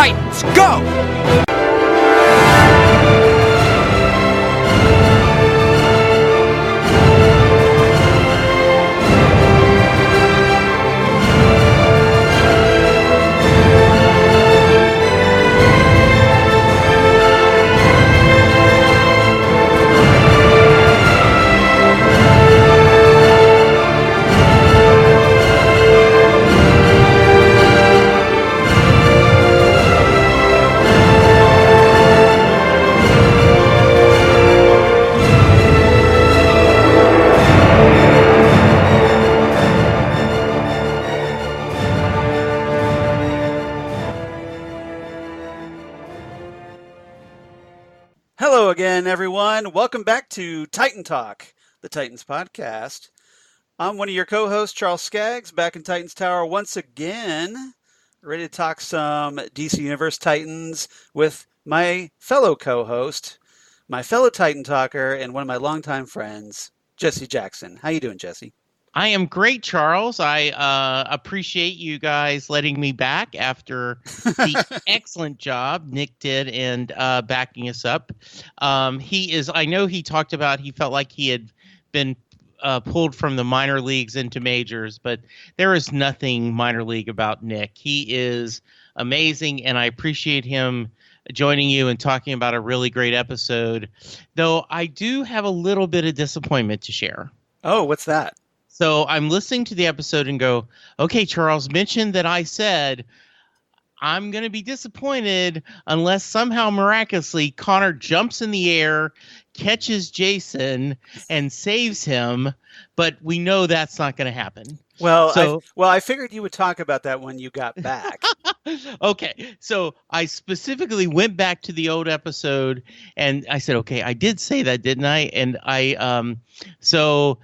Titans, go! Hello again, everyone. Welcome back to Titan Talk, the Titans podcast. I'm one of your co-hosts, Charles Skaggs, back in Titans Tower once again, ready to talk some DC Universe Titans with my fellow co-host, my fellow Titan Talker, and one of my longtime friends, Jesse Jackson. How you doing, Jesse? I am great, Charles. I appreciate you guys letting me back after the excellent job Nick did in backing us up. I know he talked about he felt like he had been pulled from the minor leagues into majors, but there is nothing minor league about Nick. He is amazing, and I appreciate him joining you and talking about a really great episode, though I do have a little bit of disappointment to share. Oh, what's that? So I'm listening to the episode and go, okay, Charles mentioned that I said I'm going to be disappointed unless somehow miraculously Connor jumps in the air, catches Jason, and saves him. But we know that's not going to happen. Well, I figured you would talk about that when you got back. Okay, so I specifically went back to the old episode and I said, okay, I did say that, didn't I? And so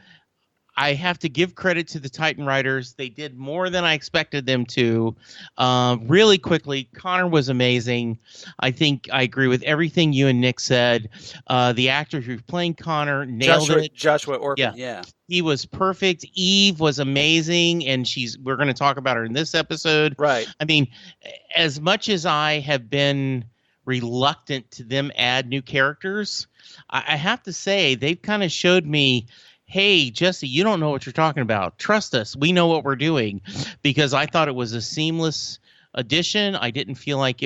I have to give credit to the Titan writers. They did more than I expected them to. Really quickly, Connor was amazing. I think I agree with everything you and Nick said. The actor who's playing Connor nailed it. Joshua Orphan, yeah. He was perfect. Eve was amazing, and we're going to talk about her in this episode. Right. I mean, as much as I have been reluctant to them add new characters, I have to say they've kind of showed me, hey, Jesse, you don't know what you're talking about. Trust us. We know what we're doing. Because I thought it was a seamless addition. I didn't feel like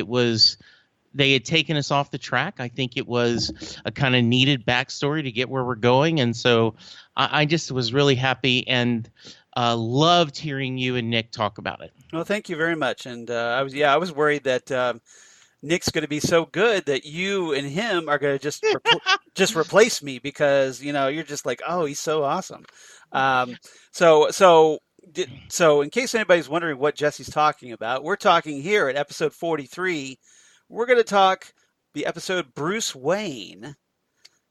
they had taken us off the track. I think it was a kind of needed backstory to get where we're going. And so I just was really happy and loved hearing you and Nick talk about it. Well, thank you very much. And I was worried that Nick's going to be so good that you and him are going to just replace me because, you're just like, oh, he's so awesome. So in case anybody's wondering what Jesse's talking about, we're talking here at episode 43. We're going to talk the episode Bruce Wayne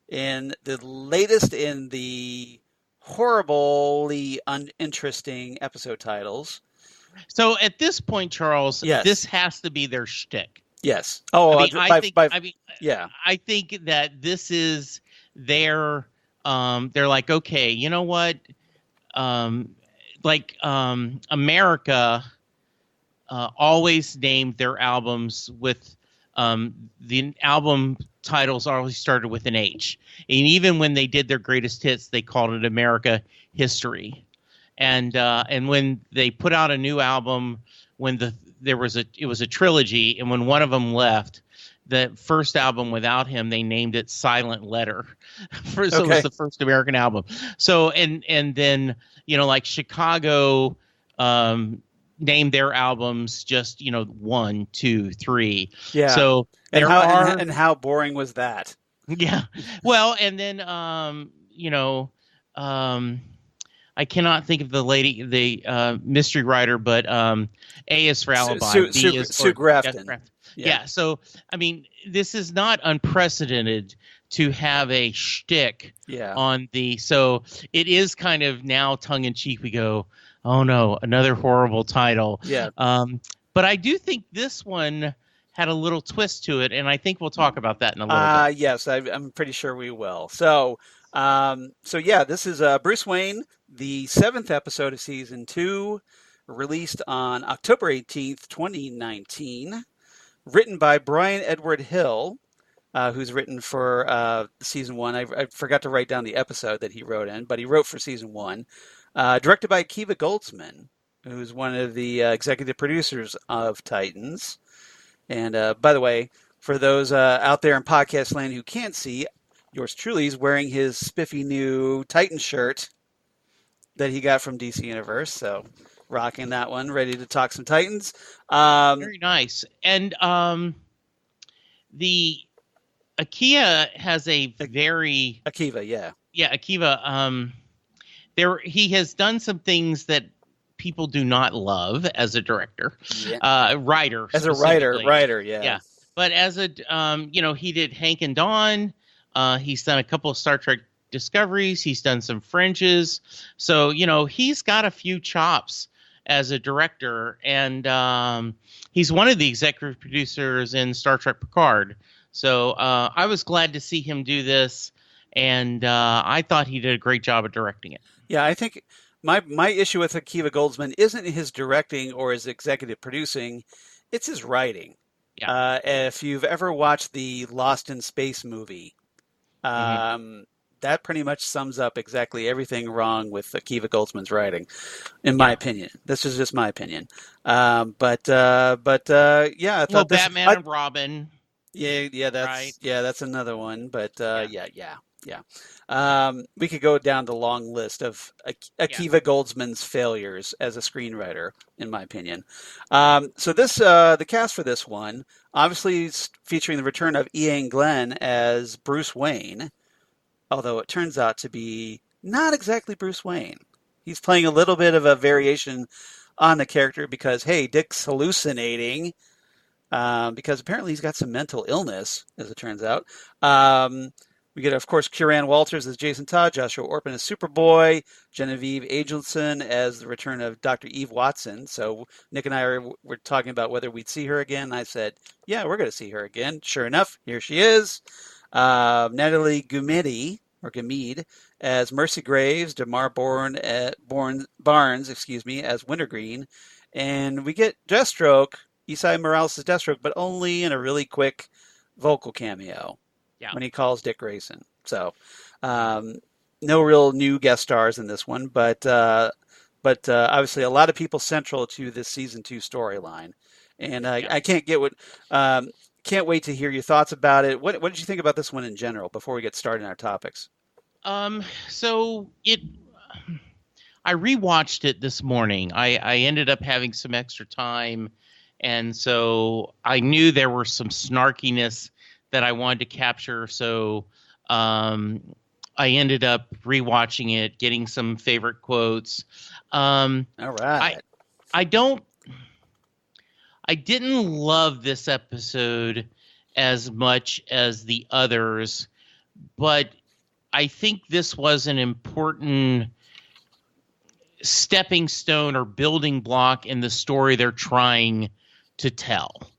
in the latest in the horribly uninteresting episode titles. So at this point, Charles, yes. This has to be their shtick. Yes. Oh, I think that this is their. They're like, okay, you know what? America always named their albums with the album titles always started with an H, and even when they did their greatest hits, they called it America History. And when they put out a new album, it was a trilogy, and when one of them left, the first album without him, they named it Silent Letter. So it was the first American album. So and then like Chicago named their albums just 1, 2, 3. Yeah. So and how boring was that? Yeah. Well, and then I cannot think of the mystery writer, but A is for Alibi. Sue Grafton. Yeah. So, I mean, this is not unprecedented to have a shtick on so it is kind of now tongue in cheek. We go, oh no, another horrible title. Yeah. But I do think this one had a little twist to it, and I think we'll talk about that in a little bit. Yes, I'm pretty sure we will. So this is Bruce Wayne, the 7th episode of season 2, released on October 18th, 2019. written by Brian Edward Hill, who's written for season one. I forgot to write down the episode that he wrote in, but he wrote for season one. Directed by Akiva Goldsman, who's one of the executive producers of Titans. And by the way, for those out there in podcast land who can't see, yours truly is wearing his spiffy new Titan shirt that he got from DC Universe. So rocking that one, ready to talk some Titans. Very nice. And the Akiva has a very Akiva, yeah. Yeah, Akiva. He has done some things that people do not love as a director, writer. As a writer, yeah. Yeah, but as a he did Hank and Dawn. He's done a couple of Star Trek Discoveries. He's done some Fringes. So he's got a few chops as a director, and he's one of the executive producers in Star Trek Picard. So I was glad to see him do this, and I thought he did a great job of directing it. Yeah, I think my issue with Akiva Goldsman isn't his directing or his executive producing, it's his writing. Yeah. If you've ever watched the Lost in Space movie, that pretty much sums up exactly everything wrong with Akiva Goldsman's writing, in my opinion. This is just my opinion. Yeah, I thought Batman and Robin. Yeah, that's right. Yeah, that's another one. But yeah. We could go down the long list of Akiva Goldsman's failures as a screenwriter, in my opinion. So the cast for this one, obviously is featuring the return of Iain Glen as Bruce Wayne, although it turns out to be not exactly Bruce Wayne. He's playing a little bit of a variation on the character because, hey, Dick's hallucinating. Because apparently he's got some mental illness, as it turns out. We get, of course, Kieran Walters as Jason Todd, Joshua Orpin as Superboy, Genevieve Angelson as the return of Dr. Eve Watson. So Nick and I were talking about whether we'd see her again. I said, yeah, we're going to see her again. Sure enough, here she is. Natalie Gumede as Mercy Graves, Damar Barnes, as Wintergreen. And we get Deathstroke, Isai Morales' Deathstroke, but only in a really quick vocal cameo when he calls Dick Grayson. So no real new guest stars in this one, but obviously a lot of people central to this season 2 storyline. And I can't wait to hear your thoughts about it. What did you think about this one in general before we get started in our topics? I rewatched it this morning. I ended up having some extra time. And so I knew there were some snarkiness that I wanted to capture. So I ended up rewatching it, getting some favorite quotes. All right. I didn't love this episode as much as the others, but I think this was an important stepping stone or building block in the story they're trying to tell.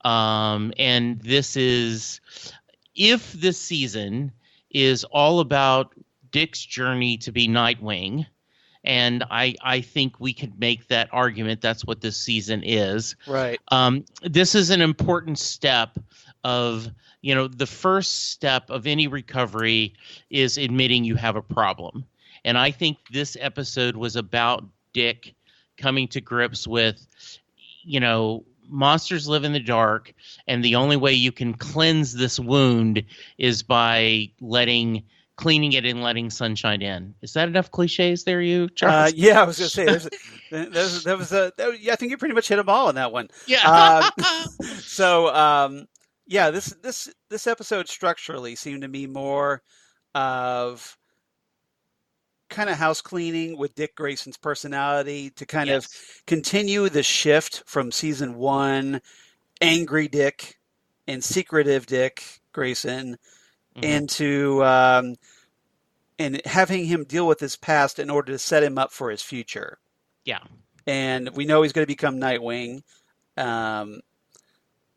And this is, if this season is all about Dick's journey to be Nightwing, and I think we could make that argument, that's what this season is. Right. This is an important step of, the first step of any recovery is admitting you have a problem. And I think this episode was about Dick coming to grips with, monsters live in the dark, and the only way you can cleanse this wound is by cleaning it and letting sunshine in. Is that enough cliches there, you, Charles? Yeah, I was going to say, I think you pretty much hit them all in that one. Yeah. This episode structurally seemed to me more of kind of house cleaning with Dick Grayson's personality to kind of continue the shift from season 1, angry Dick and secretive Dick Grayson, into and having him deal with his past in order to set him up for his future. Yeah. And we know he's going to become Nightwing.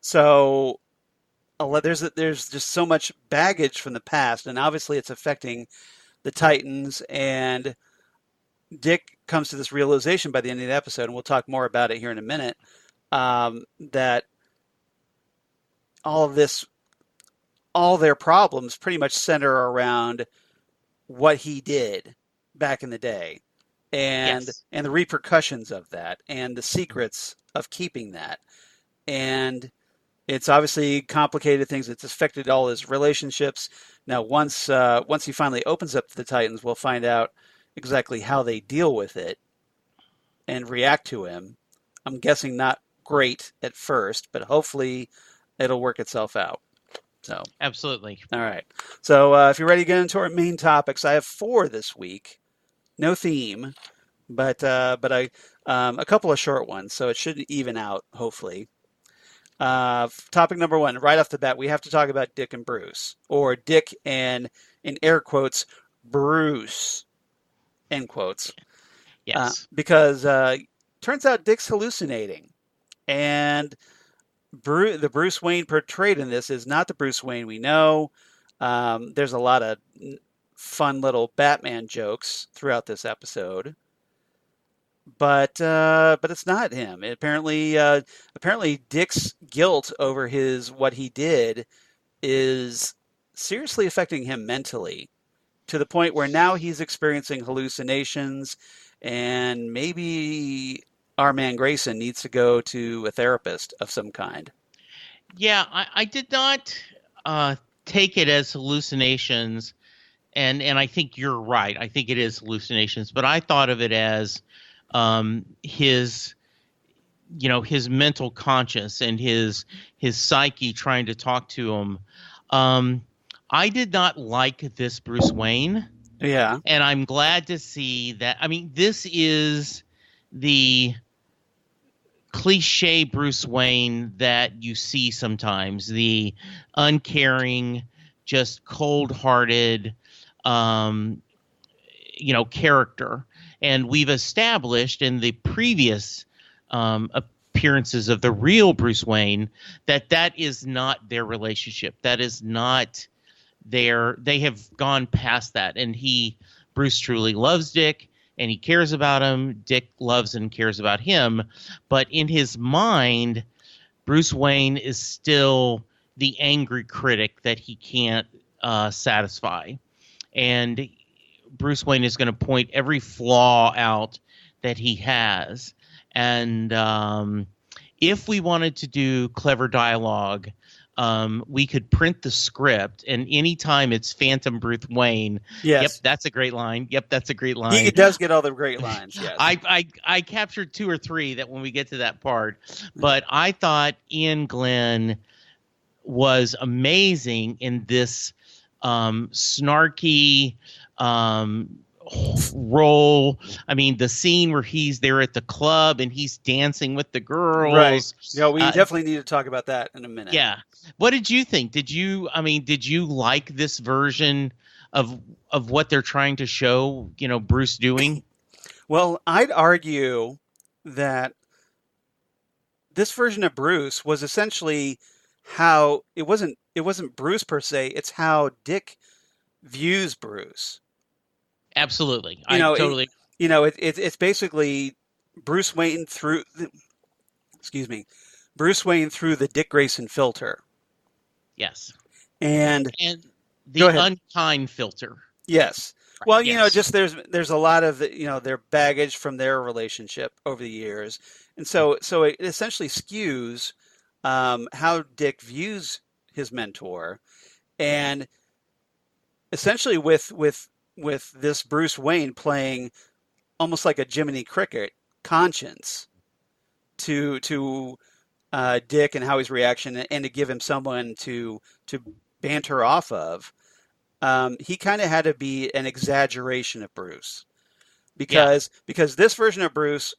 So there's just so much baggage from the past, and obviously it's affecting the Titans, and Dick comes to this realization by the end of the episode, and we'll talk more about it here in a minute, that all of this, all their problems pretty much center around what he did back in the day, Yes. and the repercussions of that, and the secrets of keeping that. And it's obviously complicated things. It's affected all his relationships. Now, once he finally opens up to the Titans, we'll find out exactly how they deal with it and react to him. I'm guessing not great at first, but hopefully it'll work itself out. So, Absolutely. all right. So, if you're ready to get into our main topics, I have 4 this week. No theme, but a couple of short ones, so it should even out hopefully. Topic number 1, right off the bat, we have to talk about Dick and Bruce, or Dick and, in air quotes, Bruce, end quotes. Yes. Because turns out Dick's hallucinating, and the Bruce Wayne portrayed in this is not the Bruce Wayne we know. There's a lot of fun little Batman jokes throughout this episode, but it's not him. Apparently Dick's guilt over what he did is seriously affecting him mentally, to the point where now he's experiencing hallucinations, and maybe our man Grayson needs to go to a therapist of some kind. Yeah, I did not take it as hallucinations, and I think you're right. I think it is hallucinations, but I thought of it as his mental conscience and his psyche trying to talk to him. I did not like this Bruce Wayne. Yeah. And I'm glad to see that. I mean, this is the cliche Bruce Wayne that you see sometimes, the uncaring, just cold-hearted, character. And we've established in the previous appearances of the real Bruce Wayne that is not their relationship. That is not they have gone past that. And Bruce truly loves Dick, and he cares about him. Dick loves and cares about him. But in his mind, Bruce Wayne is still the angry critic that he can't satisfy. And Bruce Wayne is going to point every flaw out that he has. And if we wanted to do clever dialogue, we could print the script, and anytime it's Phantom Bruce Wayne, yes. Yep, that's a great line. Yep, that's a great line. He does get all the great lines, yes. I captured 2 or 3 that when we get to that part, but I thought Iain Glen was amazing in this snarky role. I mean, the scene where he's there at the club and he's dancing with the girls. Right. Yeah, we definitely need to talk about that in a minute. Yeah. What did you think? Did you like this version of what they're trying to show, Bruce doing? Well, I'd argue that this version of Bruce was essentially how it wasn't Bruce per se, it's how Dick views Bruce. Absolutely. It's basically Bruce Wayne through Bruce Wayne through the Dick Grayson filter. Yes. And the unkind filter. Yes. Well, yes. Just there's a lot of their baggage from their relationship over the years, and so it essentially skews how Dick views his mentor, and essentially with this Bruce Wayne playing almost like a Jiminy Cricket conscience to Dick and how his reaction, and to give him someone to banter off of. He kind of had to be an exaggeration of Bruce, because this version of Bruce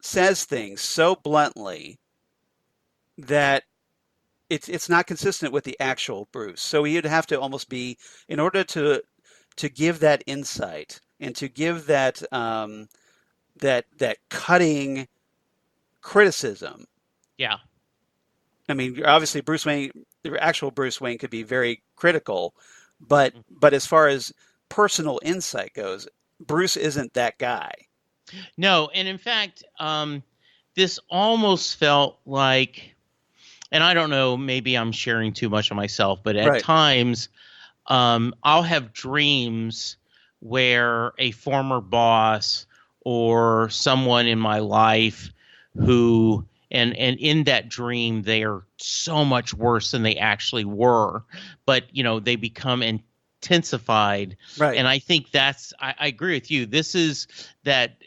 says things so bluntly that it's not consistent with the actual Bruce. So he'd have to almost be, in order to give that insight and to give that that cutting criticism. Yeah. I mean, obviously Bruce Wayne, the actual Bruce Wayne, could be very critical, but as far as personal insight goes, Bruce isn't that guy. No, and in fact, this almost felt like and I don't know, maybe I'm sharing too much of myself, but at Right. times I'll have dreams where a former boss or someone in my life who and in that dream they are so much worse than they actually were, but they become intensified. Right. And I think I agree with you. This is that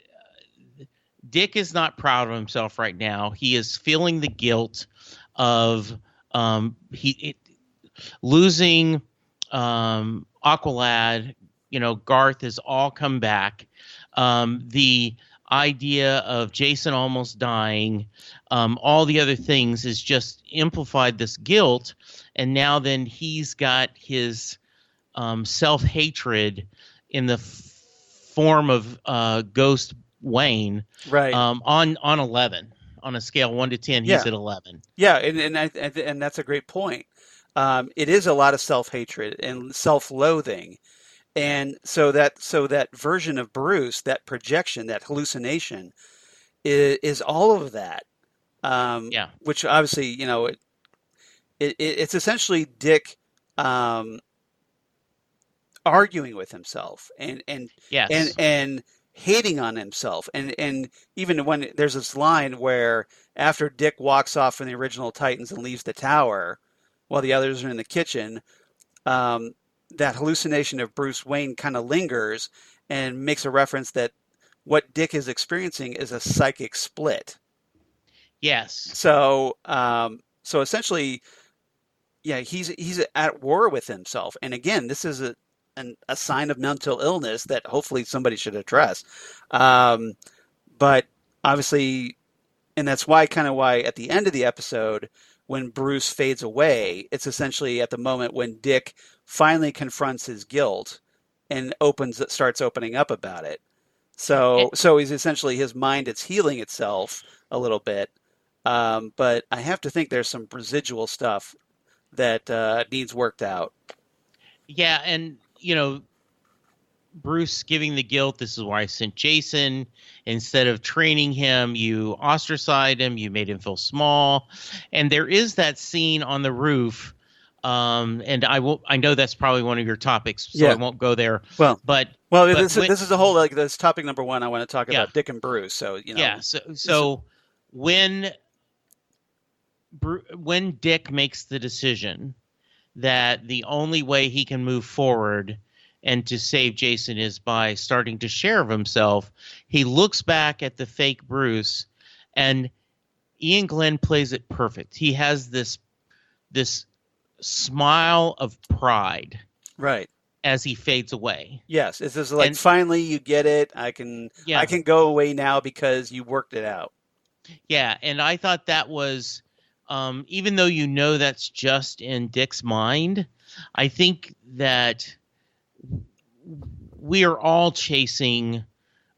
Dick is not proud of himself right now. He is feeling the guilt of losing Aqualad. Garth has all come back. The idea of Jason almost dying, all the other things is just amplified this guilt. And now then he's got his self-hatred in the form of Ghost Wayne Right. on 11. On a scale 1 to 10, he's Yeah. at 11. Yeah, and that's a great point. It is a lot of self-hatred and self-loathing. And so that version of Bruce, that projection, that hallucination is all of that. Yeah. Which obviously, it's essentially Dick um, arguing with himself and Yes. and hating on himself. And even when there's this line where after Dick walks off from the original Titans and leaves the tower while the others are in the kitchen, um, that hallucination of Bruce Wayne kind of lingers and makes a reference that what Dick is experiencing is a psychic split. Yes. So essentially, yeah, he's at war with himself. And again, this is a sign of mental illness that hopefully somebody should address. Um, but obviously, and that's why at the end of the episode, when Bruce fades away, it's essentially at the moment when Dick finally confronts his guilt and starts opening up about it. And, So he's essentially his mind is healing itself a little bit. But I have to think there's some residual stuff that needs worked out. yeah, and Bruce giving the guilt. This is why I sent Jason. Instead of training him, you ostracized him. You made him feel small. And there is that scene on the roof. And I know that's probably one of your topics, so I Yeah. won't go there. Well, But well, but this is a whole like this topic number one. I want to talk yeah, about Dick and Bruce. So yeah. So when when Dick makes the decision that the only way he can move forward and to save Jason is by starting to share of himself, he looks back at the fake Bruce, and Iain Glen plays it perfect. He has this smile of pride right. as he fades away. Yes, it's just like And finally you get it. I can yeah, go away now because you worked it out. yeah, and I thought that was even though that's just in Dick's mind, I think that we are all chasing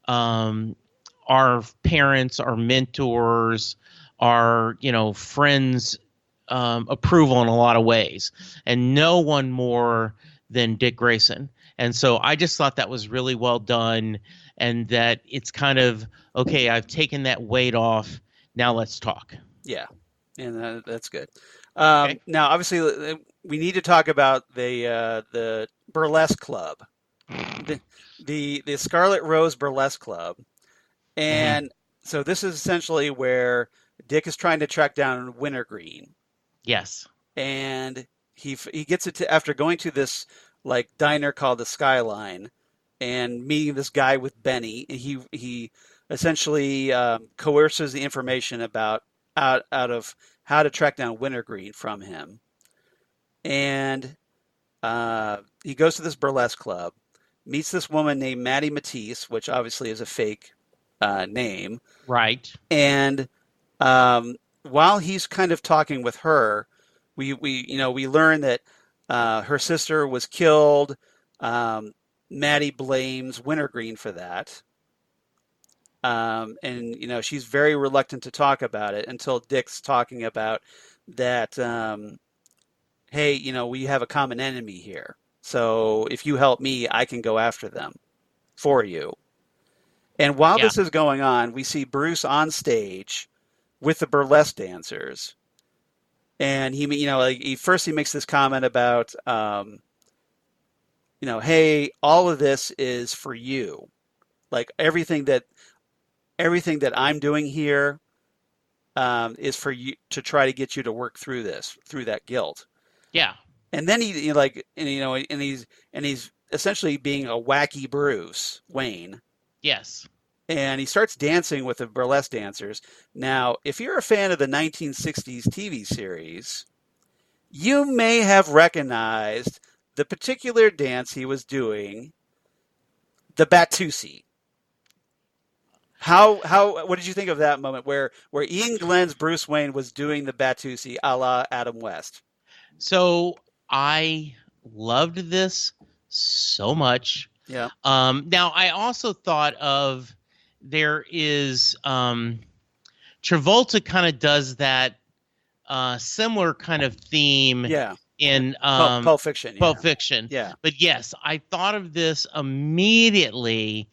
our parents, our mentors, our friends' approval in a lot of ways, and no one more than Dick Grayson. And so I just thought that was really well done, and that it's kind of okay. I've taken that weight off. Now let's talk. Yeah, and that's good. Okay. Now, obviously, we need to talk about the burlesque club, the Scarlet Rose Burlesque Club, Hmm. and so this is essentially where Dick is trying to track down Wintergreen, Yes. and he gets it to after going to this like diner called the Skyline and meeting this guy with Benny. He essentially coerces the information about out of how to track down Wintergreen from him, and he goes to this burlesque club, meets this woman named Maddie Matisse, which obviously is a fake name, Right. and while he's kind of talking with her, we learn that her sister was killed. Maddie blames Wintergreen for that. And she's very reluctant to talk about it until Dick's talking about that. Hey, we have a common enemy here. So if you help me, I can go after them for you. And while Yeah. this is going on, we see Bruce on stage with the burlesque dancers. And first he makes this comment about, hey, all of this is for you. Like everything that I'm doing here is for you to try to get you to work through through that guilt. Yeah. And then he's essentially being a wacky Bruce Wayne. Yes. And he starts dancing with the burlesque dancers. Now, if you're a fan of the 1960s TV series, you may have recognized the particular dance he was doing, the Batusi. What did you think of that moment where Iain Glen's Bruce Wayne was doing the Batusi a la Adam West? So I loved this so much. Yeah. Now I also thought of there is Travolta kind of does that similar kind of theme in Pulp Fiction. Pulp Fiction. Yeah. But yes, I thought of this immediately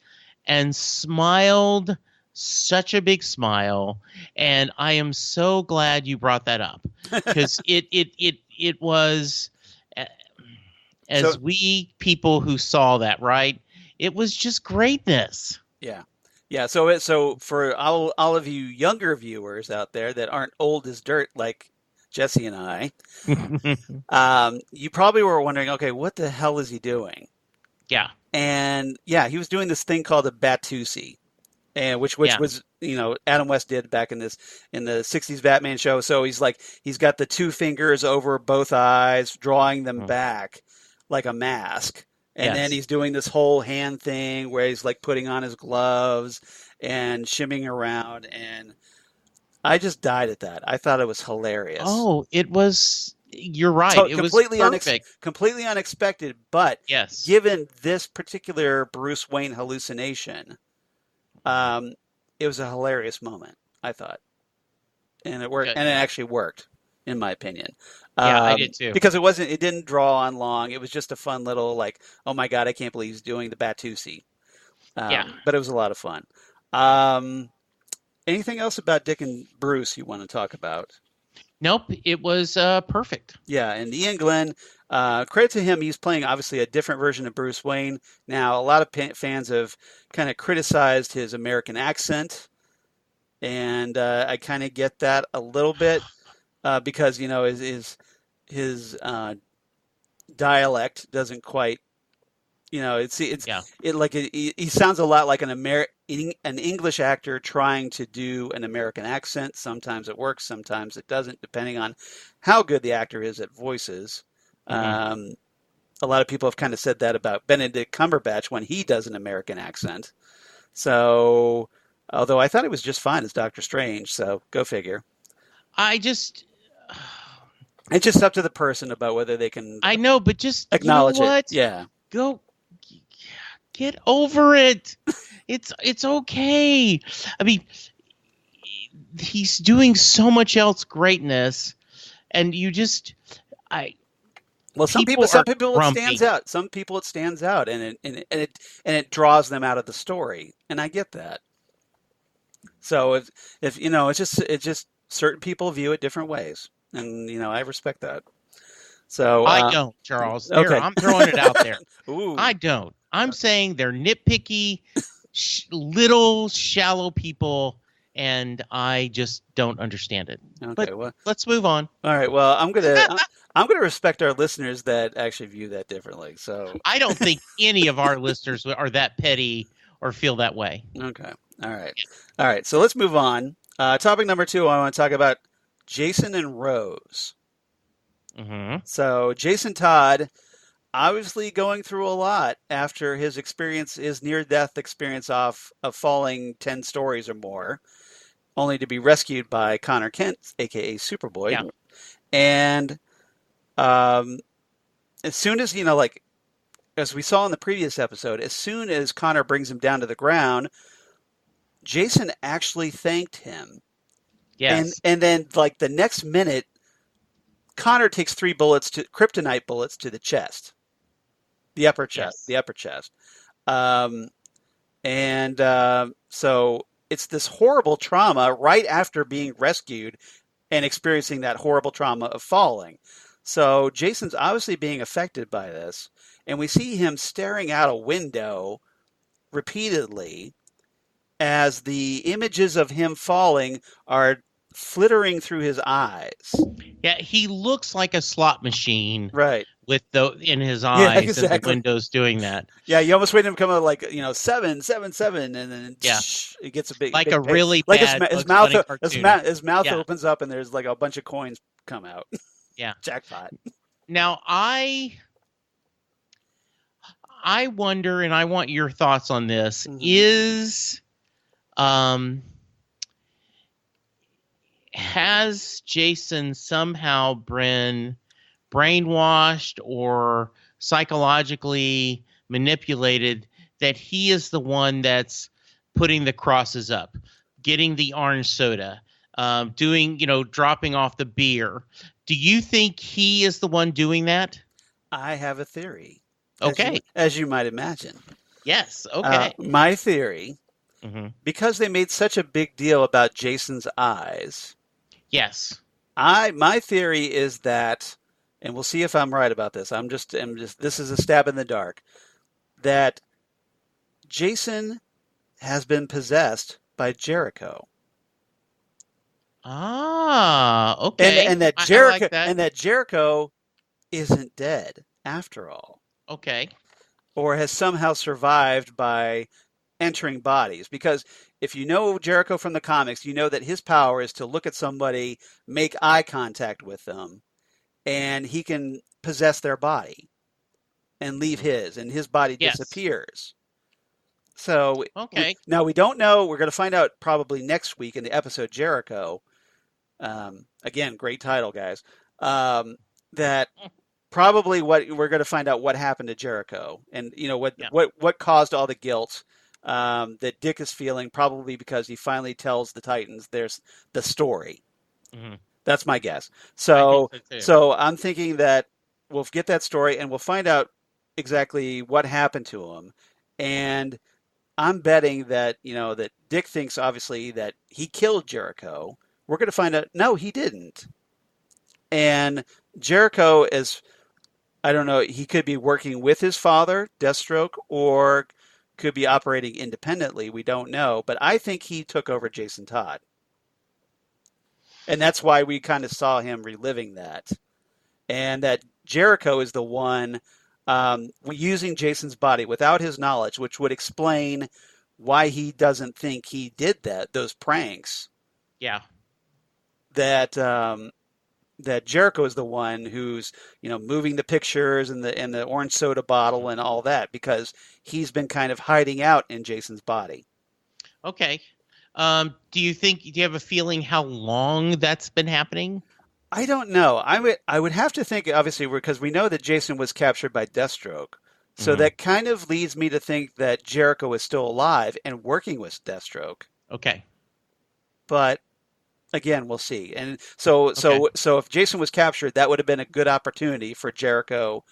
and smiled such a big smile, and I am so glad you brought that up because it was as we people who saw that, right? It was just greatness. Yeah. Yeah, so for all of you younger viewers out there that aren't old as dirt like Jesse and I, you probably were wondering, okay, what the hell is he doing? Yeah. And yeah, he was doing this thing called a Batusi, and which was Adam West did back in the '60s Batman show. So he's got the two fingers over both eyes, drawing them back like a mask. And then he's doing this whole hand thing where he's like putting on his gloves and shimmying around. And I just died at that. I thought it was hilarious. Oh, it was. You're right. So it completely was perfect. Completely unexpected. But yes, given this particular Bruce Wayne hallucination, it was a hilarious moment, I thought. And it worked. Good. And it actually worked, in my opinion. Yeah, I did too. Because it didn't draw on long. It was just a fun little oh my God, I can't believe he's doing the Batusi. But it was a lot of fun. Anything else about Dick and Bruce you want to talk about? Nope, it was perfect. Yeah, and Iain Glen, credit to him, he's playing obviously a different version of Bruce Wayne. Now, a lot of fans have kind of criticized his American accent, and I kind of get that a little bit. Because his dialect doesn't quite, he sounds a lot like an English actor trying to do an American accent. Sometimes it works, sometimes it doesn't, depending on how good the actor is at voices. Mm-hmm. A lot of people have kind of said that about Benedict Cumberbatch when he does an American accent. So, although I thought it was just fine as Doctor Strange, so go figure. It's just up to the person about whether they can. I know, but just acknowledge it. Yeah. Go get over it. It's okay. I mean, he's doing so much else greatness, and some people it stands out. Some people it stands out, and it draws them out of the story, and I get that. So if it's just certain people view it different ways. And, I respect that. So I don't, Charles. Okay. I'm throwing it out there. Ooh. I don't. I'm saying they're nitpicky, little shallow people, and I just don't understand it. Okay, but let's move on. All right. Well, I'm gonna respect our listeners that actually view that differently. So I don't think any of our listeners are that petty or feel that way. Okay. All right. All right. So let's move on. Topic number 2. I want to talk about Jason and Rose. Mm-hmm. So Jason Todd, obviously going through a lot after his near-death experience of falling 10 stories or more, only to be rescued by Connor Kent, a.k.a. Superboy. Yeah. And as soon as, as we saw in the previous episode, as soon as Connor brings him down to the ground, Jason actually thanked him. Yes. And then the next minute, Connor takes 3 kryptonite bullets to the chest. The upper chest. Yes. The upper chest. So it's this horrible trauma right after being rescued and experiencing that horrible trauma of falling. So Jason's obviously being affected by this, and we see him staring out a window repeatedly as the images of him falling are flittering through his eyes. Yeah, he looks like a slot machine Right. with in his Yeah, eyes and the exactly. windows doing that. Yeah, you almost wait him to come out like 777, and then Yeah. it gets a big Like big a really like bad his Bugs mouth Bunny cartoon. his mouth Yeah. opens up and there's like a bunch of coins come out. Yeah. Jackpot. Now I wonder, and I want your thoughts on this, is has Jason somehow been brainwashed or psychologically manipulated that he is the one that's putting the crosses up, getting the orange soda, doing, dropping off the beer? Do you think he is the one doing that? I have a theory. Okay. As you might imagine. Yes. Okay. My theory, because they made such a big deal about Jason's eyes. Yes. My theory is that, and we'll see if I'm right about this. This is a stab in the dark, that Jason has been possessed by Jericho. Ah, okay. And that I like that. and that Jericho isn't dead after all. Okay. Or has somehow survived by entering bodies. Because if you know Jericho from the comics, you know that his power is to look at somebody, make eye contact with them, and he can possess their body and leave his, and his body disappears. So okay. Now we don't know. We're going to find out probably next week in the episode Jericho. Again, great title, guys. That probably what we're going to find out what happened to Jericho, and what caused all the guilt that Dick is feeling, probably because he finally tells the Titans there's the story. That's my guess. So I'm thinking that we'll get that story and we'll find out exactly what happened to him. And I'm betting that, that Dick thinks obviously that he killed Jericho. We're going to find out, no, he didn't. And Jericho is, I don't know, he could be working with his father, Deathstroke, or could be operating independently. We don't know. But I think he took over Jason Todd. And that's why we kind of saw him reliving that. And that Jericho is the one using Jason's body without his knowledge, which would explain why he doesn't think he did those pranks. Yeah. That Jericho is the one who's, moving the pictures and the orange soda bottle and all that, because he's been kind of hiding out in Jason's body. Okay. Do you have a feeling how long that's been happening? I don't know. I would have to think, obviously, because we know that Jason was captured by Deathstroke. So that kind of leads me to think that Jericho is still alive and working with Deathstroke. Okay. But again, we'll see. And so if Jason was captured, that would have been a good opportunity for Jericho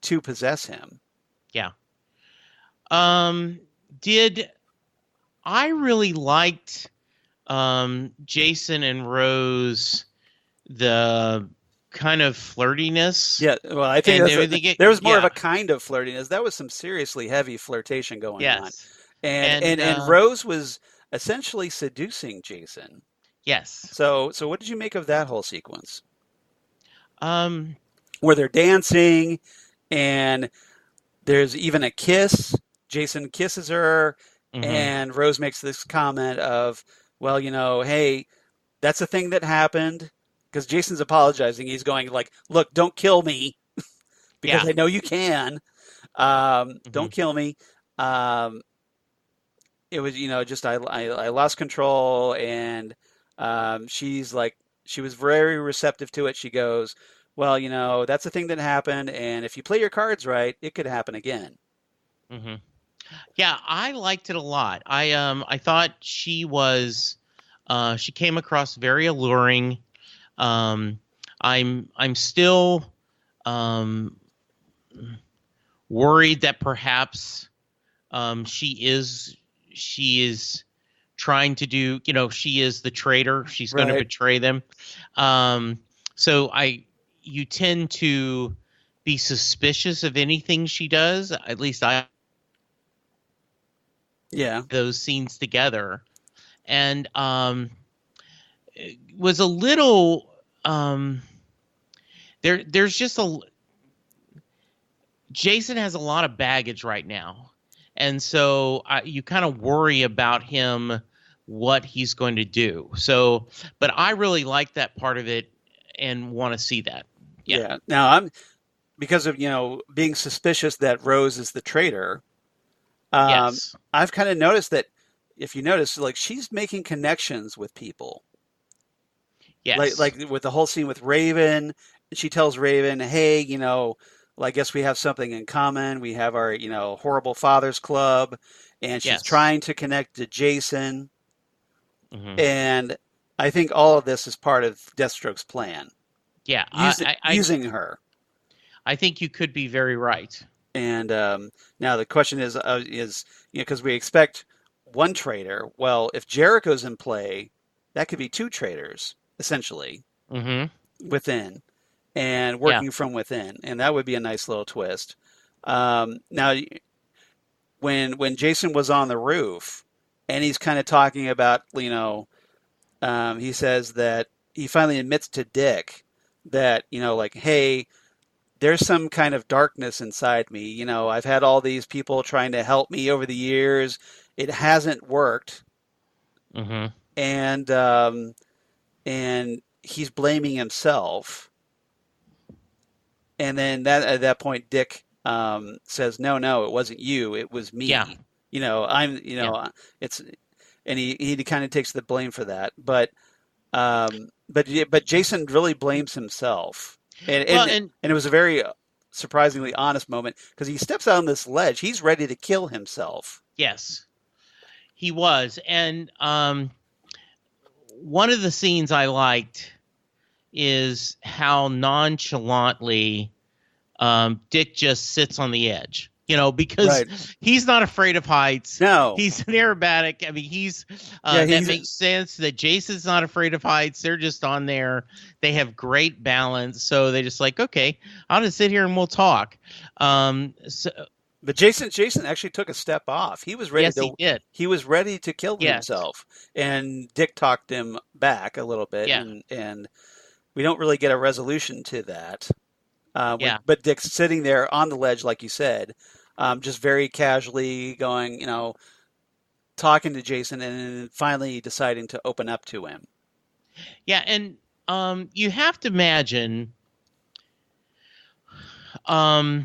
to possess him. Yeah. I really liked Jason and Rose, the kind of flirtiness. Yeah, well, I think there was more of a kind of flirtiness. That was some seriously heavy flirtation going on. And Rose was essentially seducing Jason. Yes. So what did you make of that whole sequence? Where they're dancing, and there's even a kiss. Jason kisses her, and Rose makes this comment of, well, hey, that's a thing that happened. Because Jason's apologizing. He's going like, look, don't kill me. Because I know you can. Don't kill me. It was, just I lost control, and she's like, she was very receptive to it. She goes, well, that's a thing that happened, and if you play your cards right, it could happen again. Yeah, I liked it a lot. I thought she came across very alluring. I'm still worried that perhaps she is trying to do, she is the traitor. She's going to Right. betray them. So you tend to be suspicious of anything she does. At least I Yeah. those scenes together, and it was a little there's just Jason has a lot of baggage right now, and so you kind of worry about him, what he's going to do. So, but I really like that part of it and want to see that. Yeah. Now because of being suspicious that Rose is the traitor. Yes. I've kind of noticed that if you notice, like she's making connections with people. Yes. Like with the whole scene with Raven, she tells Raven, "Hey, well, I guess we have something in common. We have our, horrible fathers club," and she's Yes. trying to connect to Jason. Mm-hmm. And I think all of this is part of Deathstroke's plan. Yeah. Using her. I think you could be very right. And now the question is because we expect one traitor. Well, if Jericho's in play, that could be two traitors essentially within and working from within, and that would be a nice little twist. Now, when Jason was on the roof, and he's kind of talking about, he says that he finally admits to Dick that, like, hey, there's some kind of darkness inside me. I've had all these people trying to help me over the years. It hasn't worked. And he's blaming himself. And then at that point, Dick says, no, it wasn't you. It was me. Yeah. It's, and he kind of takes the blame for that. But Jason really blames himself. And it was a very surprisingly honest moment because he steps out on this ledge. He's ready to kill himself. Yes, he was. And one of the scenes I liked is how nonchalantly Dick just sits on the edge. Because he's not afraid of heights. No. He's an aerobatic. I mean, that makes sense that Jason's not afraid of heights. They're just on there. They have great balance. So they just like, okay, I'll just sit here and we'll talk. But Jason actually took a step off. He was ready. Yes, he did. He was ready to kill himself. And Dick talked him back a little bit. Yeah. And we don't really get a resolution to that. But Dick's sitting there on the ledge, like you said, just very casually going, talking to Jason and finally deciding to open up to him. Yeah, and you have to imagine I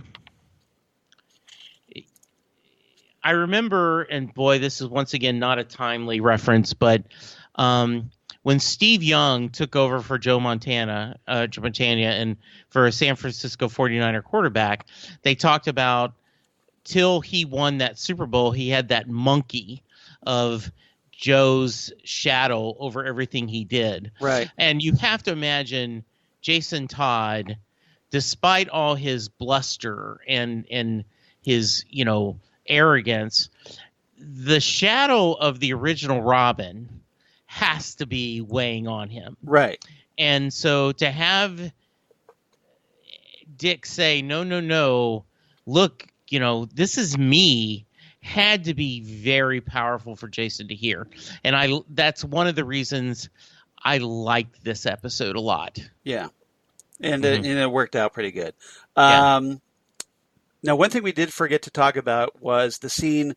remember, and boy, this is once again not a timely reference, but when Steve Young took over for Joe Montana, and for a San Francisco 49er quarterback, they talked about till he won that Super Bowl, he had that monkey of Joe's shadow over everything he did. Right. And you have to imagine Jason Todd, despite all his bluster and his, arrogance, the shadow of the original Robin has to be weighing on him. Right. And so to have Dick say, no, look, this is me, had to be very powerful for Jason to hear. And that's one of the reasons I liked this episode a lot. Yeah. And it worked out pretty good. Now, one thing we did forget to talk about was the scene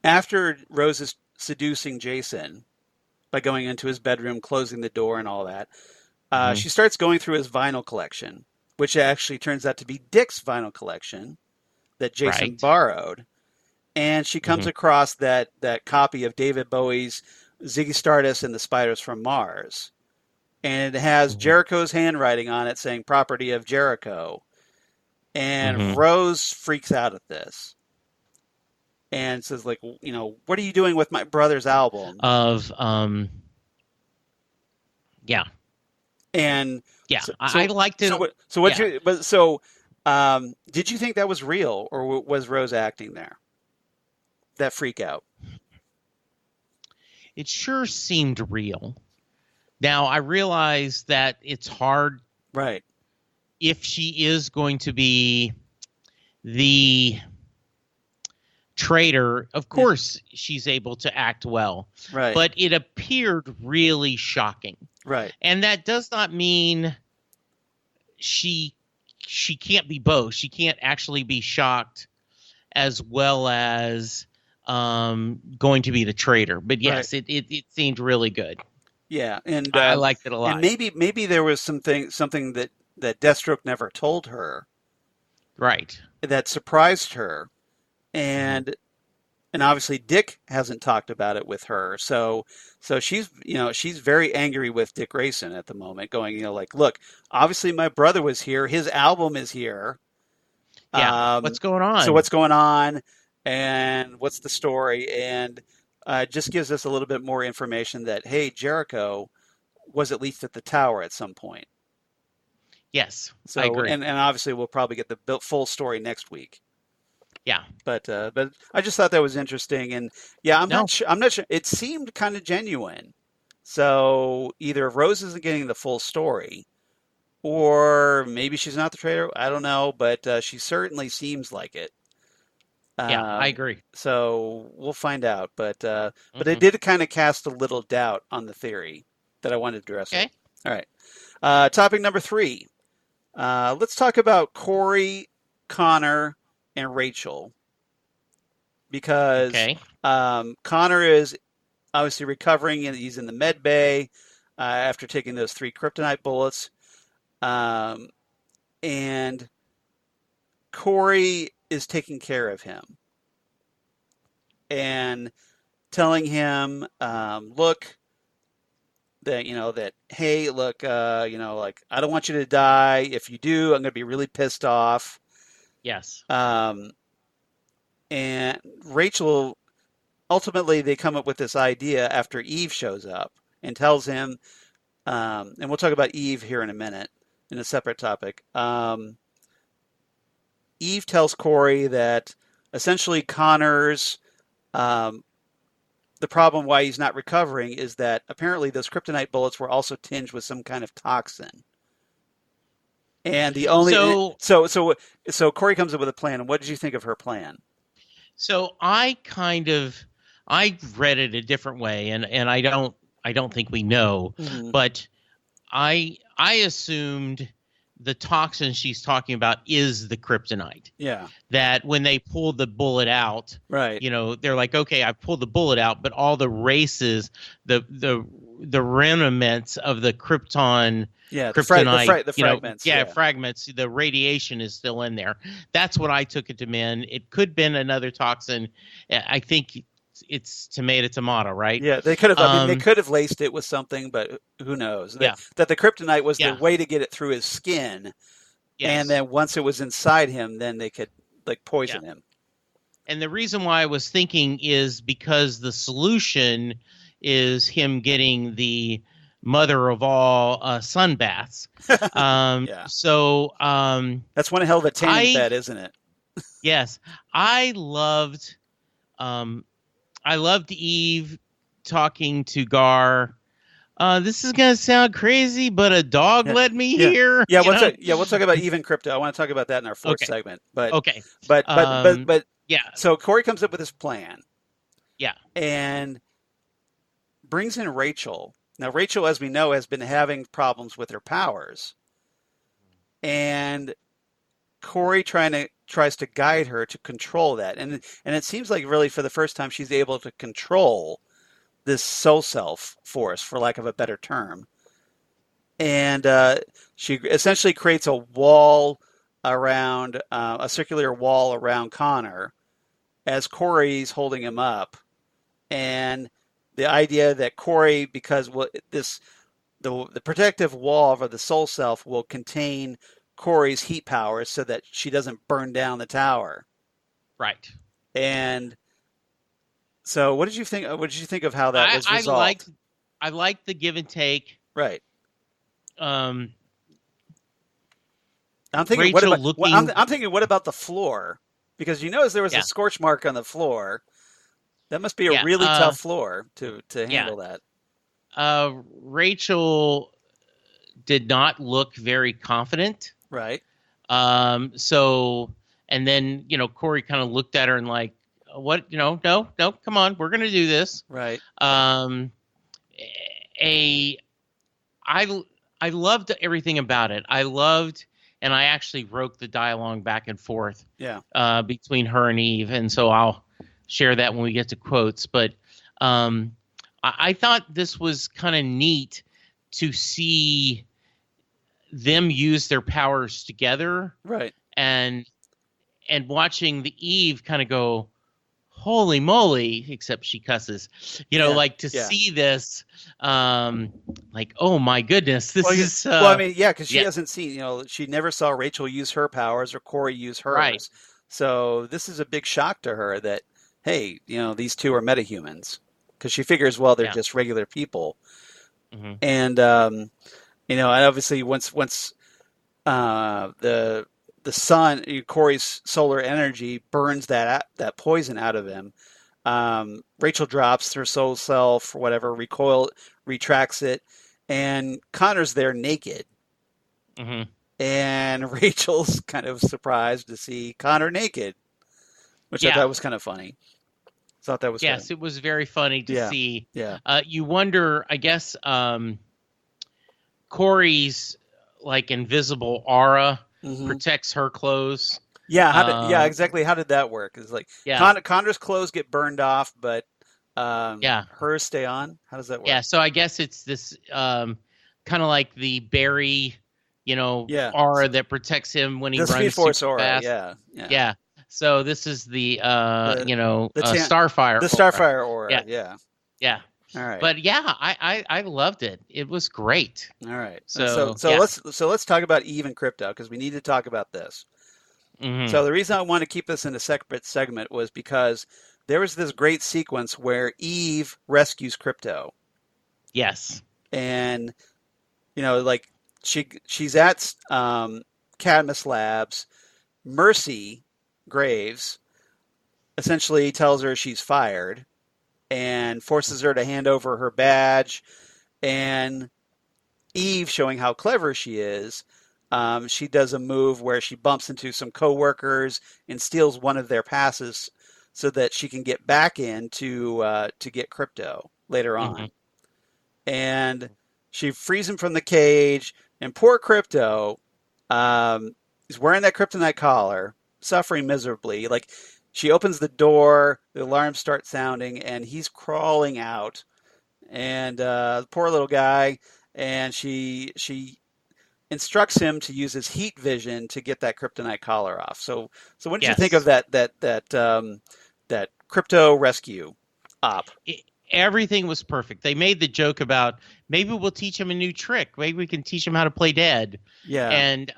after Rose is seducing Jason by going into his bedroom, closing the door and all that. She starts going through his vinyl collection, which actually turns out to be Dick's vinyl collection that Jason borrowed. And she comes across that copy of David Bowie's Ziggy Stardust and the Spiders from Mars. And it has Jericho's handwriting on it saying property of Jericho. And Rose freaks out at this and says, like, what are you doing with my brother's album? And I liked it. Did you think that was real, or was Rose acting there? That freak out? it sure seemed real. Now, I realize that it's hard Right. if she is going to be the traitor. Of course, she's able to act well, Right. but it appeared really shocking. Right. And that does not mean she can't be both. She can't actually be shocked as well as going to be the traitor. But yes, it seemed really good. Yeah, and I liked it a lot. And maybe there was something that Deathstroke never told her Right. that surprised her, and obviously Dick hasn't talked about it with her, so she's she's very angry with Dick Grayson at the moment, going like, look, obviously my brother was here, his album is here, what's going on? So what's going on, and what's the story, and just gives us a little bit more information that, hey, Jericho was at least at the tower at some point. Yes, so I agree. And obviously we'll probably get the full story next week. Yeah, but I just thought that was interesting, and yeah, I'm not sure. It seemed kind of genuine. So either Rose isn't getting the full story, or maybe she's not the traitor. I don't know, but she certainly seems like it. Yeah, I agree. So we'll find out, but it did kind of cast a little doubt on the theory that I wanted to address. Okay. All right. Topic number 3. Let's talk about Corey, Connor, and Rachel, because Connor is obviously recovering, and he's in the med bay after taking those 3 kryptonite bullets, and Corey is taking care of him and telling him, look, that hey, look, like, I don't want you to die. If you do, I'm going to be really pissed off. Yes. And Rachel, ultimately, they come up with this idea after Eve shows up and tells him, and we'll talk about Eve here in a minute in a separate topic. Eve tells Corey that essentially Connor's, the problem why he's not recovering is that apparently those kryptonite bullets were also tinged with some kind of toxin. And the only so Corey comes up with a plan. And what did you think of her plan? So I read it a different way, and I don't think we know, but I assumed the toxin she's talking about is the kryptonite. Yeah. That when they pulled the bullet out, right? They're like, okay, I pulled the bullet out, but all the races, the remnants of the kryptonite, the fragments, fragments, the radiation is still in there. That's what I took it to mean. It could have been another toxin. I think it's tomato, right? Yeah, they could have. They could have laced it with something, but who knows? That the kryptonite was the way to get it through his skin, and then once it was inside him, then they could poison him. And the reason why I was thinking is because the solution is him getting the mother of all sunbaths. So that's one hell of a tanning bed, isn't it? Yes, I loved Eve talking to Gar. This is gonna sound crazy, but a dog led me here. Yeah, we'll talk about Eve and Krypto. I want to talk about that in our fourth segment. But So Corey comes up with this plan. Yeah, and brings in Rachel. Now Rachel, as we know, has been having problems with her powers, and Corey tries to guide her to control that, and it seems like really for the first time she's able to control this soul self force, for lack of a better term, and she essentially creates a wall around a circular wall around Connor as Corey's holding him up, and the idea that Corey, because the protective wall of the soul self will contain Corey's heat powers so that she doesn't burn down the tower. Right. And so what did you think? What did you think of how that was resolved? I liked the give and take. Right. I'm thinking, what about the floor? Because there was a scorch mark on the floor. That must be a Yeah. really tough floor to Yeah. handle that. Rachel did not look very confident. Right. So, and then, Corey kind of looked at her and like, what, no, come on, we're going to do this. Right. Um, I loved everything about it. And I actually wrote the dialogue back and forth Yeah. between her and Eve. And so I'll share that when we get to quotes. But I thought this was kind of neat to see them use their powers together. Right. And watching the Eve kind of go, holy moly, except she cusses, like to see this, like, oh my goodness, this is. Well, I mean, yeah, because she hasn't seen, she never saw Rachel use her powers or Corey use hers. Right. So this is a big shock to her that, hey, these two are metahumans, because she figures, well, they're just regular people. Mm-hmm. And, and obviously once the sun, Corey's solar energy burns that poison out of him. Rachel drops her soul self or whatever, retracts it, and Connor's there naked. Mm-hmm. And Rachel's kind of surprised to see Connor naked, which I thought was kind of funny. Thought that was funny. It was very funny to see. Yeah. You wonder, I guess, Corey's like invisible aura protects her clothes. Yeah, exactly. How did that work? It's like Connor's clothes get burned off, but hers stay on. How does that work? Yeah, so I guess it's this kind of like the Barry, aura that protects him when he runs Speed Force super aura. fast. Yeah. So this is the Starfire. The Starfire aura. Yeah. All right. But I loved it. It was great. All right. So let's talk about Eve and Krypto, because we need to talk about this. Mm-hmm. So the reason I want to keep this in a separate segment was because there was this great sequence where Eve rescues Krypto. Yes. And like she's at Cadmus Labs. Mercy Graves essentially tells her she's fired and forces her to hand over her badge. And Eve, showing how clever she is, she does a move where she bumps into some coworkers and steals one of their passes so that she can get back in to get Krypto later on. Mm-hmm. And she frees him from the cage, and poor Krypto is wearing that kryptonite collar, suffering miserably. Like, she opens the door, the alarm starts sounding, and he's crawling out. And poor little guy, and she instructs him to use his heat vision to get that kryptonite collar off. So what did you think of that Krypto rescue op? Everything was perfect. They made the joke about maybe we'll teach him a new trick. Maybe we can teach him how to play dead. Yeah. And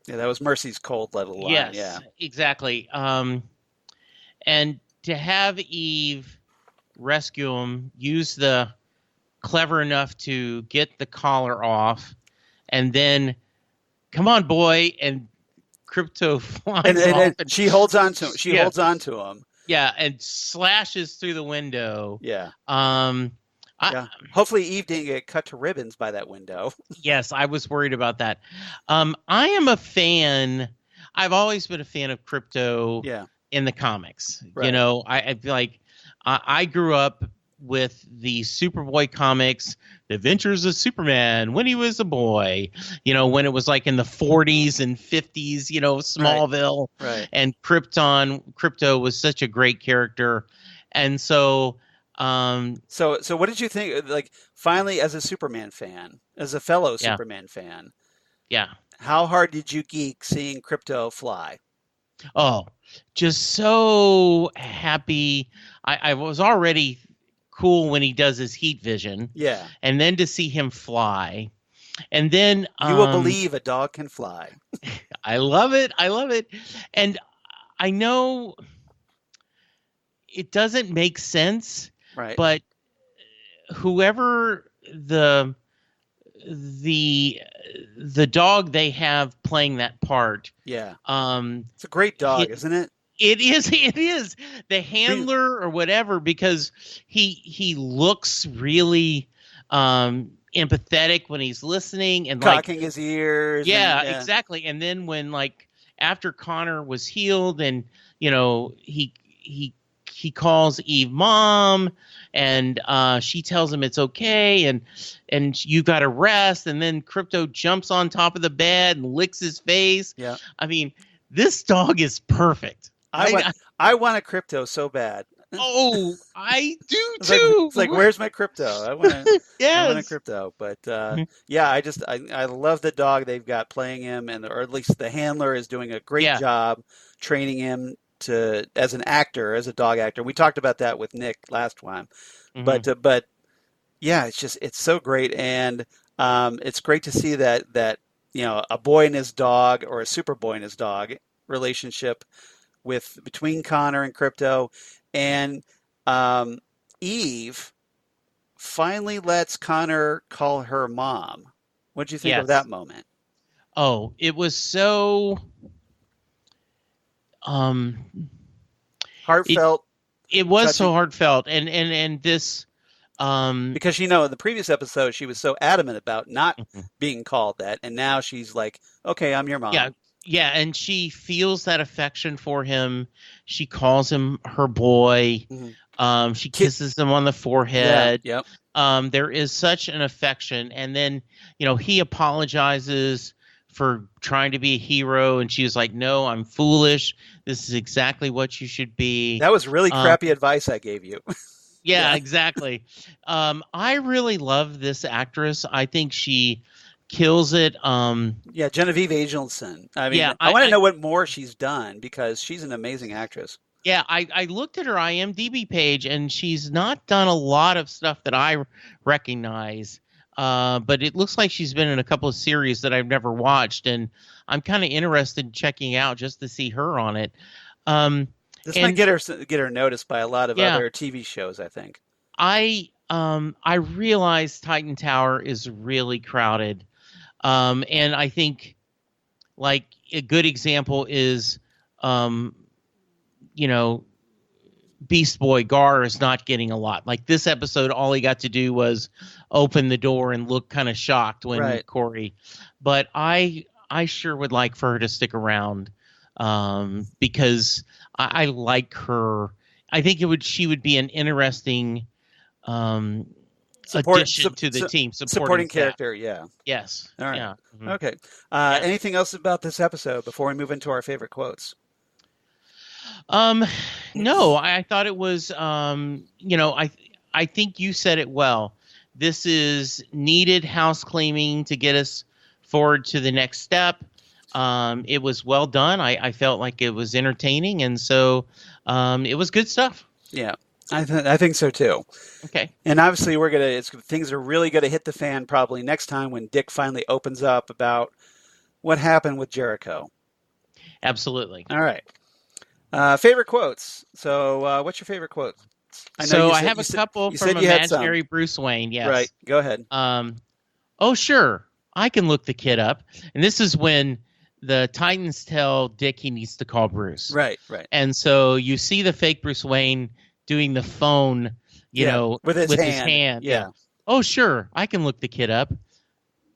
that was Mercy's cold-blooded line. Yes, yeah. Exactly. And to have Eve rescue him, use the clever enough to get the collar off, and then come on, boy, and Krypto flies off. And she holds on to him. She holds on to him. Yeah, and slashes through the window. Yeah. Hopefully Eve didn't get cut to ribbons by that window. Yes, I was worried about that. I am a fan. I've always been a fan of Krypto in the comics. Right. I feel like I grew up with the Superboy comics, The Adventures of Superman, when he was a boy, when it was like in the 40s and 50s, Smallville. Right. And Krypto was such a great character. And so So what did you think, like, finally, as a Superman fan, as a fellow Superman fan? Yeah. How hard did you geek seeing Krypto fly? Oh, just so happy. I was already cool when he does his heat vision. Yeah. And then to see him fly. And then you will believe a dog can fly. I love it. And I know it doesn't make sense. Right. But whoever the dog they have playing that part. Yeah. It's a great dog, isn't it? It is the handler or whatever, because he looks really empathetic when he's listening and cocking his ears. Yeah, and, exactly. And then when after Connor was healed, and he calls Eve mom, and she tells him it's okay, and you got to rest, and then Krypto jumps on top of the bed and licks his face. Yeah. I mean, this dog is perfect. I want a Krypto so bad. Oh, I do It's too. It's like, where's my Krypto? I want a Yes. Krypto. But yeah, I love the dog they've got playing him, or at least the handler is doing a great job training him as an actor, as a dog actor. We talked about that with Nick last time. But yeah, it's so great, and it's great to see that a boy and his dog, or a superboy and his dog relationship between Connor and Krypto. And Eve finally lets Connor call her mom. What did you think of that moment? Oh, it was so heartfelt. It was touching. So heartfelt, and this because in the previous episode she was so adamant about not being called that, and now she's like, okay, I'm your mom. Yeah, and she feels that affection for him. She calls him her boy. She kisses him on the forehead. Yeah, yep. There is such an affection. And then, he apologizes for trying to be a hero, and she was like, no, I'm foolish. This is exactly what you should be. That was really crappy advice I gave you. Yeah, exactly. I really love this actress. I think she kills it. Genevieve Angelson. I mean, I want to know what more she's done, because she's an amazing actress. Yeah, I looked at her IMDb page, and she's not done a lot of stuff that I recognize. But it looks like she's been in a couple of series that I've never watched, and I'm kind of interested in checking out just to see her on it. This might get her noticed by a lot of other TV shows, I think. I realize Titan Tower is really crowded. And I think a good example is, Beast Boy Gar is not getting a lot. Like this episode, all he got to do was open the door and look kind of shocked when Corey. But I sure would like for her to stick around, because I like her. I think she would be an interesting addition to the team. Supporting character, yeah. Yes. All right. Yeah. Mm-hmm. Okay. Anything else about this episode before we move into our favorite quotes? No, I thought it was, I think you said it well. This is needed house cleaning to get us forward to the next step. It was well done. I felt like it was entertaining, and so it was good stuff. Yeah, I think so too. Okay. And obviously things are really going to hit the fan probably next time when Dick finally opens up about what happened with Jericho. Absolutely. All right. Favorite quotes. So what's your favorite quote? I have a couple from Imaginary Bruce Wayne. Yes. Right. Go ahead. Oh, sure. I can look the kid up. And this is when the Titans tell Dick he needs to call Bruce. Right. And so you see the fake Bruce Wayne doing the phone, with his hand. Yeah. Oh, sure. I can look the kid up.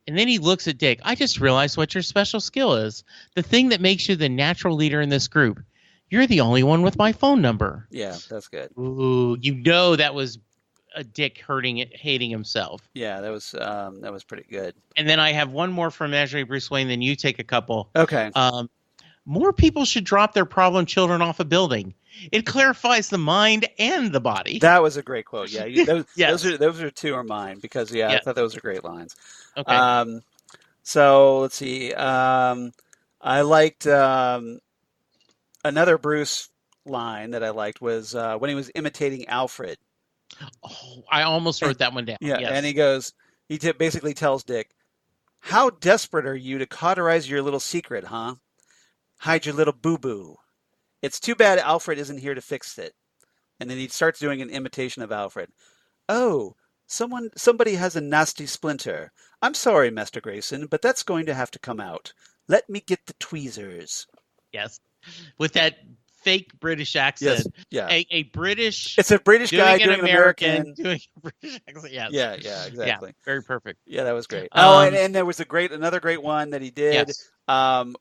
And then he looks at Dick. I just realized what your special skill is. The thing that makes you the natural leader in this group. You're the only one with my phone number. Yeah, that's good. Ooh, that was a Dick hating himself. Yeah, that was pretty good. And then I have one more from Imaginary Bruce Wayne, then you take a couple. Okay. More people should drop their problem children off a building. It clarifies the mind and the body. That was a great quote. Yeah, yes. those are two of mine, because I thought those were great lines. Okay. So let's see. I liked another Bruce line that I liked was when he was imitating Alfred. Oh, I almost wrote that one down. Yeah, yes. And he basically tells Dick, "How desperate are you to cauterize your little secret, huh? Hide your little boo-boo. It's too bad Alfred isn't here to fix it." And then he starts doing an imitation of Alfred. "Oh, somebody has a nasty splinter. I'm sorry, Master Grayson, but that's going to have to come out. Let me get the tweezers." Yes. With that fake British Yes. accent. Yeah. A British. It's a British guy doing doing an an American. doing a British accent. Yes. Yeah. Yeah. Yeah. Exactly. Very perfect. Yeah, that was great. Oh, Um. and there was another great one that he did Yes.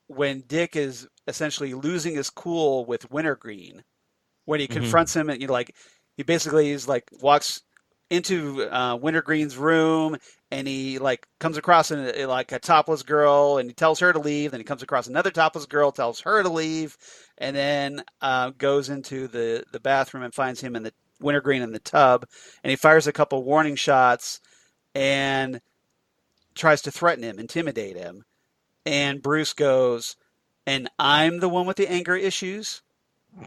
when Dick is essentially losing his cool with Wintergreen, when he Hmm. confronts him and he basically is like walks into Wintergreen's room and he like comes across like a topless girl and he tells her to leave. Then he comes across another topless girl, tells her to leave, and then goes into the bathroom and finds him in the Wintergreen in the tub, and he fires a couple warning shots and tries to threaten him, intimidate him. And Bruce goes, "And I'm the one with the anger issues,"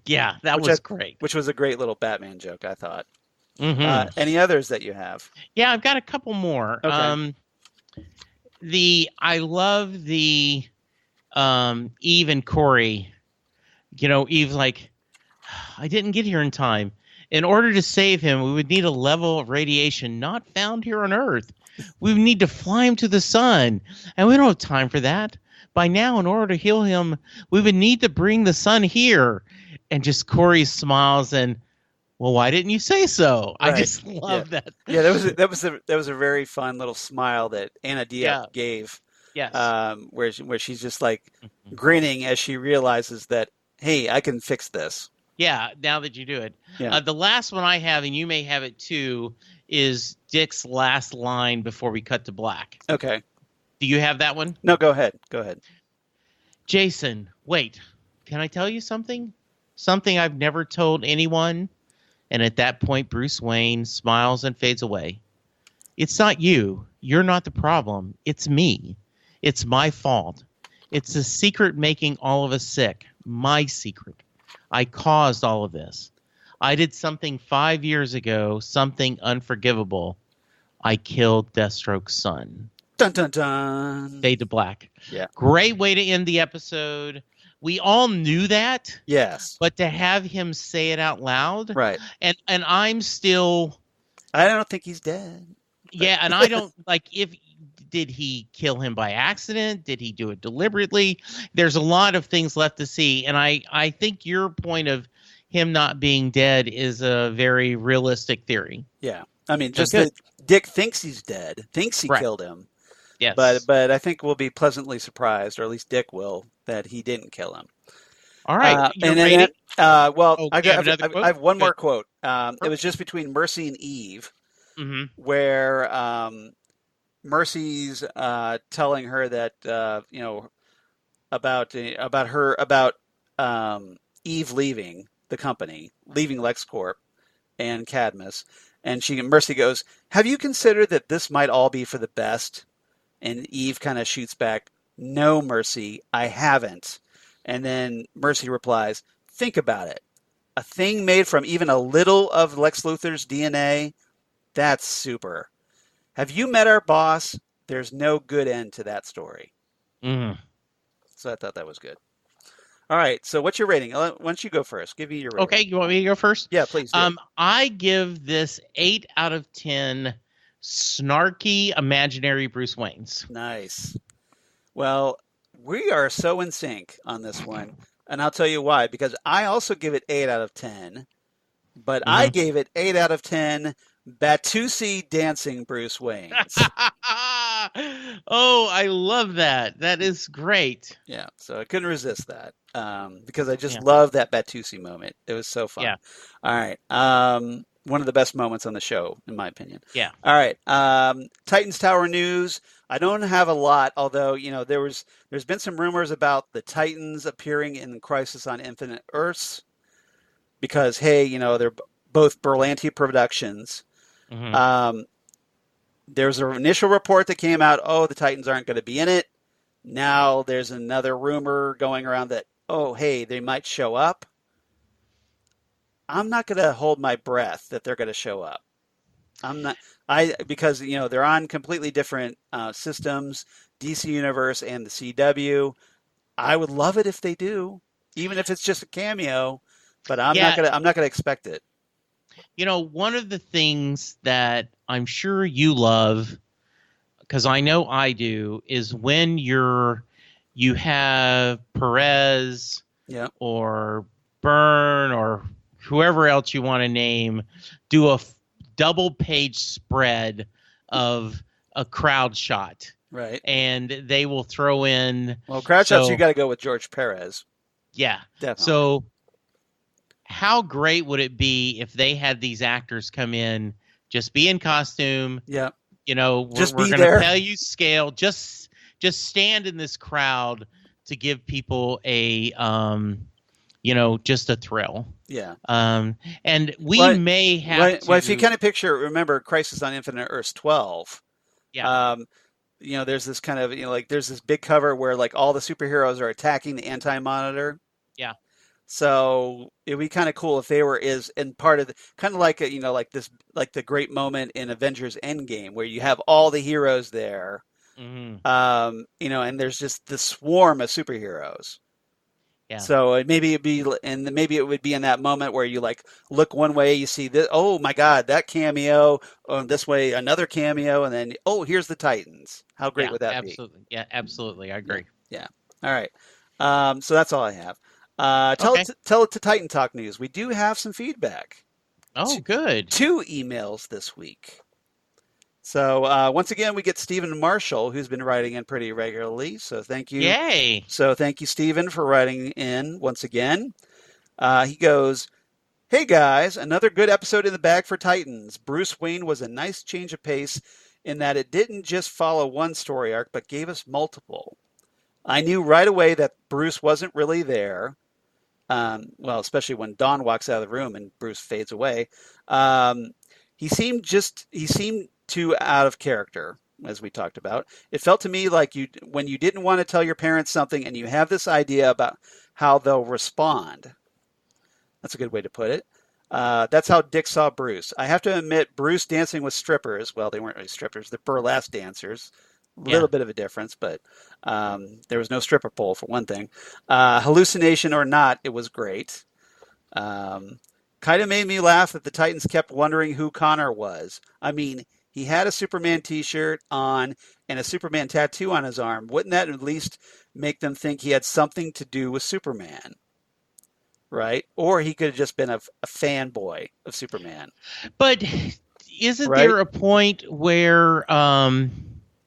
Yeah, that which I, was great. which was a great little Batman joke, I thought. Hmm. Any others that you have? Yeah, I've got a couple more. Okay. I love the Eve and Corey. Eve's like, I didn't get here in time. In order to save him, we would need a level of radiation not found here on Earth. We would need to fly him to the sun, and we don't have time for that. By now, in order to heal him, we would need to bring the sun here. And just Corey smiles and, well, why didn't you say so? I Right. just love that. Yeah, that was a very fun little smile that Anna Diop Yeah. gave, Yes. where she's just like grinning as she realizes that, hey, I can fix this. Yeah, now that you do it. Yeah. The last one I have, and you may have it too, is Dick's last line before we cut to black. Okay. Do you have that one? No, go ahead. Go ahead. Jason, wait. Can I tell you something? Something I've never told anyone? And at that point, Bruce Wayne smiles and fades away. It's not you. You're not the problem. It's me. It's my fault. It's the secret making all of us sick. My secret. I caused all of this. I did something 5 years ago, something unforgivable. I killed Deathstroke's son. Dun dun dun. Fade to black. Yeah. Great way to end the episode. We all knew that, Yes. but to have him say it out loud, Right. and I'm still, I don't think he's dead. yeah, and I don't did he kill him by accident? Did he do it deliberately? There's a lot of things left to see, and I think your point of him not being dead is a very realistic theory. Yeah. I mean, That's just that Dick thinks he's dead, thinks he Right. killed him. Yes, But I think we'll be pleasantly surprised, or at least Dick will, that he didn't kill him. all right. Your And then, rating? well, Oh, I you have got another quote? I have one more Good. quote. It was just between Mercy and Eve, Mm-hmm. where Mercy's telling her that about Eve leaving the company, leaving LexCorp and Cadmus, and Mercy goes, "Have you considered that this might all be for the best?" And Eve kind of shoots back, "No, Mercy, I haven't." And then Mercy replies, "Think about it. A thing made from even a little of Lex Luthor's DNA? That's super. Have you met our boss? There's no good end to that story." Mm-hmm. So I thought that was good. All right, so what's your rating? Why don't you go first? Give me your rating. Okay, you want me to go first? Yeah, please do. I give this 8 out of 10 snarky imaginary Bruce Waynes. Nice. Well, we are so in sync on this one, and I'll tell you why. Because I also give it 8 out of 10, but I gave it 8 out of 10 Batusi dancing Bruce Waynes. Oh, I love that. That is great. Yeah, so I couldn't resist that because I just love that Batusi moment. It was so fun. Yeah. All right. One of the best moments on the show, in my opinion. Yeah. All right. Titans Tower news. I don't have a lot, although there's been some rumors about the Titans appearing in Crisis on Infinite Earths because they're both Berlanti productions. Mm-hmm. There's an initial report that came out, the Titans aren't going to be in it. Now there's another rumor going around that, hey, they might show up. I'm not going to hold my breath that they're going to show up. I'm not. Because they're on completely different systems, DC Universe and the CW. I would love it if they do, even if it's just a cameo. But I'm not gonna expect it. One of the things that I'm sure you love, because I know I do, is when you have Perez or Byrne or whoever else you want to name do a double page spread of a crowd shot. Right. And they will throw in. Well, crowd shots, you got to go with George Perez. Yeah. Definitely. So how great would it be if they had these actors come in, just be in costume? Yeah. You know, we're going to tell you scale. Just stand in this crowd to give people a, just a thrill. Yeah. And we may have to. Well, if you kind of remember Crisis on Infinite Earths 12. Yeah. There's this kind of, there's this big cover where like all the superheroes are attacking the Anti-Monitor. Yeah. So it'd be kind of cool if they were part of the kind of like like the great moment in Avengers Endgame where you have all the heroes there, and there's just the swarm of superheroes. Yeah. So maybe it would be in that moment where you like look one way, you see this, oh my God, that cameo, this way another cameo, and then here's the Titans. How great would that be? Absolutely. Yeah, absolutely. I agree. Yeah. All right. So that's all I have. Tell it to Titan Talk News. We do have some feedback. Oh, good. 2 emails this week. So once again, we get Stephen Marshall, who's been writing in pretty regularly. So thank you. Yay. So thank you, Stephen, for writing in once again. He goes, "Hey guys, another good episode in the bag for Titans. Bruce Wayne was a nice change of pace in that it didn't just follow one story arc, but gave us multiple. I knew right away that Bruce wasn't really there. Especially when Dawn walks out of the room and Bruce fades away. He seemed too out of character, as we talked about. It felt to me like when you didn't want to tell your parents something and you have this idea about how they'll respond. That's a good way to put it. That's how Dick saw Bruce. I have to admit, Bruce dancing with strippers, well, they weren't really strippers, they're burlesque dancers. A little bit of a difference, but there was no stripper pole for one thing. Hallucination or not, it was great. Kind of made me laugh that the Titans kept wondering who Connor was. I mean, he had a Superman t-shirt on and a Superman tattoo on his arm. Wouldn't that at least make them think he had something to do with Superman? Right? Or he could have just been a fanboy of Superman. But isn't there a point where...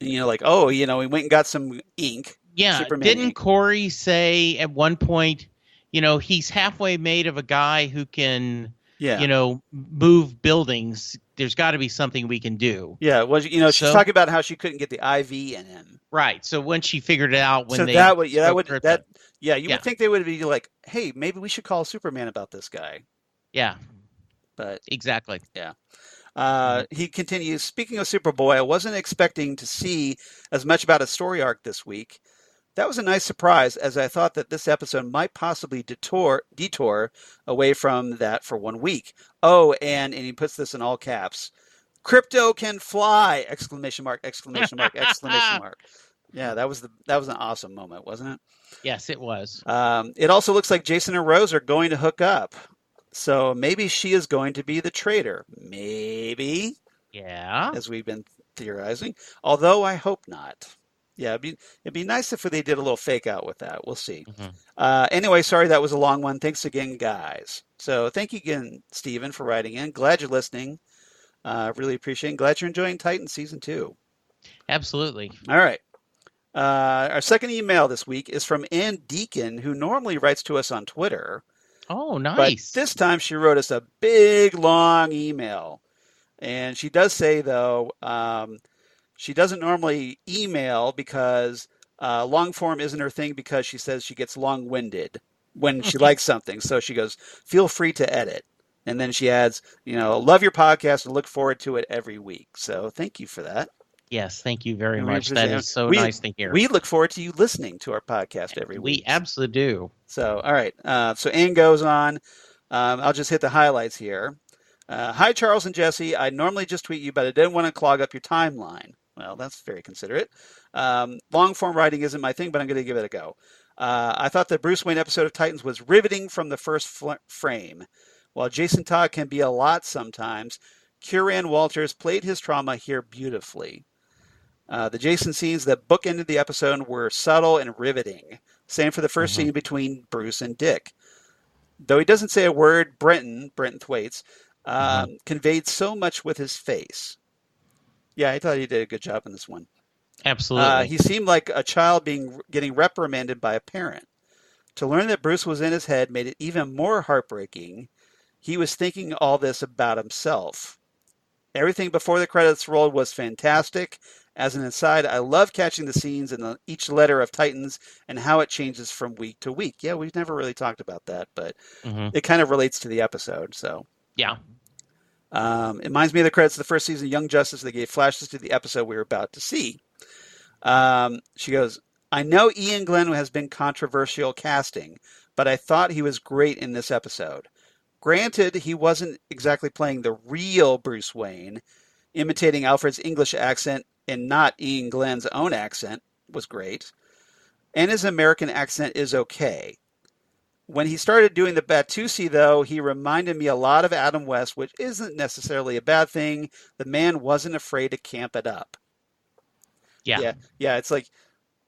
he went and got some ink. Yeah, Superman didn't ink. Corey say at one point, he's halfway made of a guy who can, move buildings. There's got to be something we can do. Yeah, well, she's talking about how she couldn't get the IV in him. Right. So when she figured it out, you would think they would be like, hey, maybe we should call Superman about this guy. Yeah. But exactly. Yeah. He continues, speaking of Superboy, I wasn't expecting to see as much about a story arc this week. That was a nice surprise, as I thought that this episode might possibly detour away from that for 1 week. Oh, and he puts this in all caps. Krypto can fly! Exclamation mark, exclamation mark, exclamation mark. Yeah, that was an awesome moment, wasn't it? Yes, it was. It also looks like Jason and Rose are going to hook up. So maybe she is going to be the traitor. Maybe. Yeah. As we've been theorizing. Although I hope not. Yeah, it'd be nice if they did a little fake out with that. We'll see. Mm-hmm. Anyway, sorry that was a long one. Thanks again, guys. So thank you again, Stephen, for writing in. Glad you're listening. Really appreciate it. Glad you're enjoying Titan Season 2. Absolutely. All right. Our second email this week is from Ann Deacon, who normally writes to us on Twitter. Oh, nice. But this time she wrote us a big, long email. And she does say, though, she doesn't normally email because long form isn't her thing because she says she gets long-winded when she likes something. So she goes, feel free to edit. And then she adds, love your podcast and look forward to it every week. So thank you for that. Yes, thank you very much. That is so nice to hear. We look forward to you listening to our podcast every week. We absolutely do. So, all right. So Ann goes on. I'll just hit the highlights here. Hi, Charles and Jesse. I normally just tweet you, but I didn't want to clog up your timeline. Well, that's very considerate. Long form writing isn't my thing, but I'm going to give it a go. I thought the Bruce Wayne episode of Titans was riveting from the first frame. While Jason Todd can be a lot sometimes, Kieran Walters played his trauma here beautifully. The Jason scenes that bookended the episode were subtle and riveting. Same for the first scene between Bruce and Dick. though he doesn't say a word, Brenton Thwaites, Mm-hmm. conveyed so much with his face. Yeah, I thought he did a good job in this one. Absolutely. He seemed like a child getting reprimanded by a parent. To learn that Bruce was in his head made it even more heartbreaking. He was thinking all this about himself. Everything before the credits rolled was fantastic. As an aside, I love catching the scenes in each letter of Titans and how it changes from week to week. Yeah, we've never really talked about that, but Mm-hmm. it kind of relates to the episode. So, Yeah. it reminds me of the credits of the first season of Young Justice. They gave flashes to the episode we were about to see. She goes, I know Iain Glen has been controversial casting, but I thought he was great in this episode. Granted, he wasn't exactly playing the real Bruce Wayne. Imitating Alfred's English accent and not Iain Glen's own accent was great. And his American accent is okay. When he started doing the Batusi, though, he reminded me a lot of Adam West, which isn't necessarily a bad thing. The man wasn't afraid to camp it up. Yeah. Yeah. It's like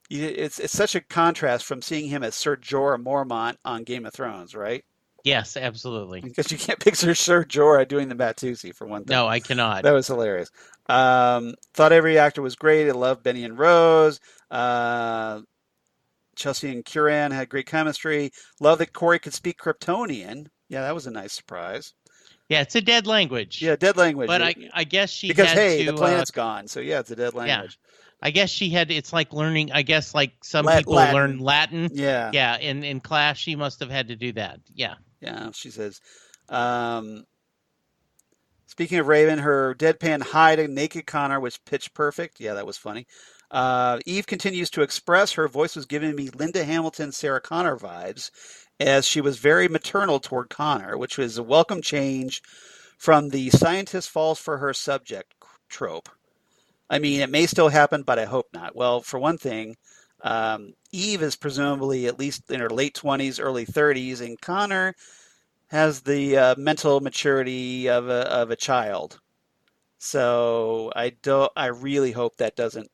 it's such a contrast from seeing him as Sir Jorah Mormont on Game of Thrones, right? Yes, absolutely. Because you can't picture Sir Jorah doing the Batusi for one thing. No, I cannot. That was hilarious. Thought every actor was great. I loved Benny and Rose. Chelsea and Curran had great chemistry. Love that Corey could speak Kryptonian. Yeah, that was a nice surprise. Yeah, it's a dead language. Yeah, dead language. But I guess she because had hey, to, the planet's gone, so yeah, it's a dead language. I guess she had. It's like learning. I guess like some people Latin. learn Latin. Yeah. Yeah. In class, she must have had to do that. Yeah. Yeah. She says. Speaking of Raven, her deadpan hi to naked Connor was pitch perfect. Yeah, that was funny. Eve continues to express her voice was giving me Linda Hamilton, Sarah Connor vibes, as she was very maternal toward Connor, which was a welcome change from the scientist falls for her subject trope. I mean, it may still happen, but I hope not. Well, for one thing, Eve is presumably at least in her late 20s, early 30s, and Connor has the mental maturity of a child. So I really hope that doesn't,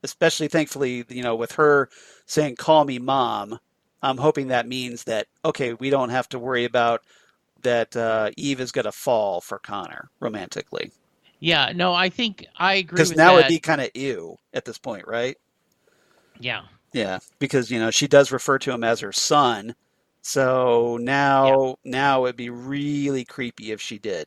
especially thankfully, with her saying, call me mom, I'm hoping that means that, okay, we don't have to worry about that Eve is going to fall for Connor romantically. Yeah, no, I think I agree with that. Because now it'd be kind of ew at this point, right? Yeah. Yeah, because, she does refer to him as her son. So now it'd be really creepy if she did,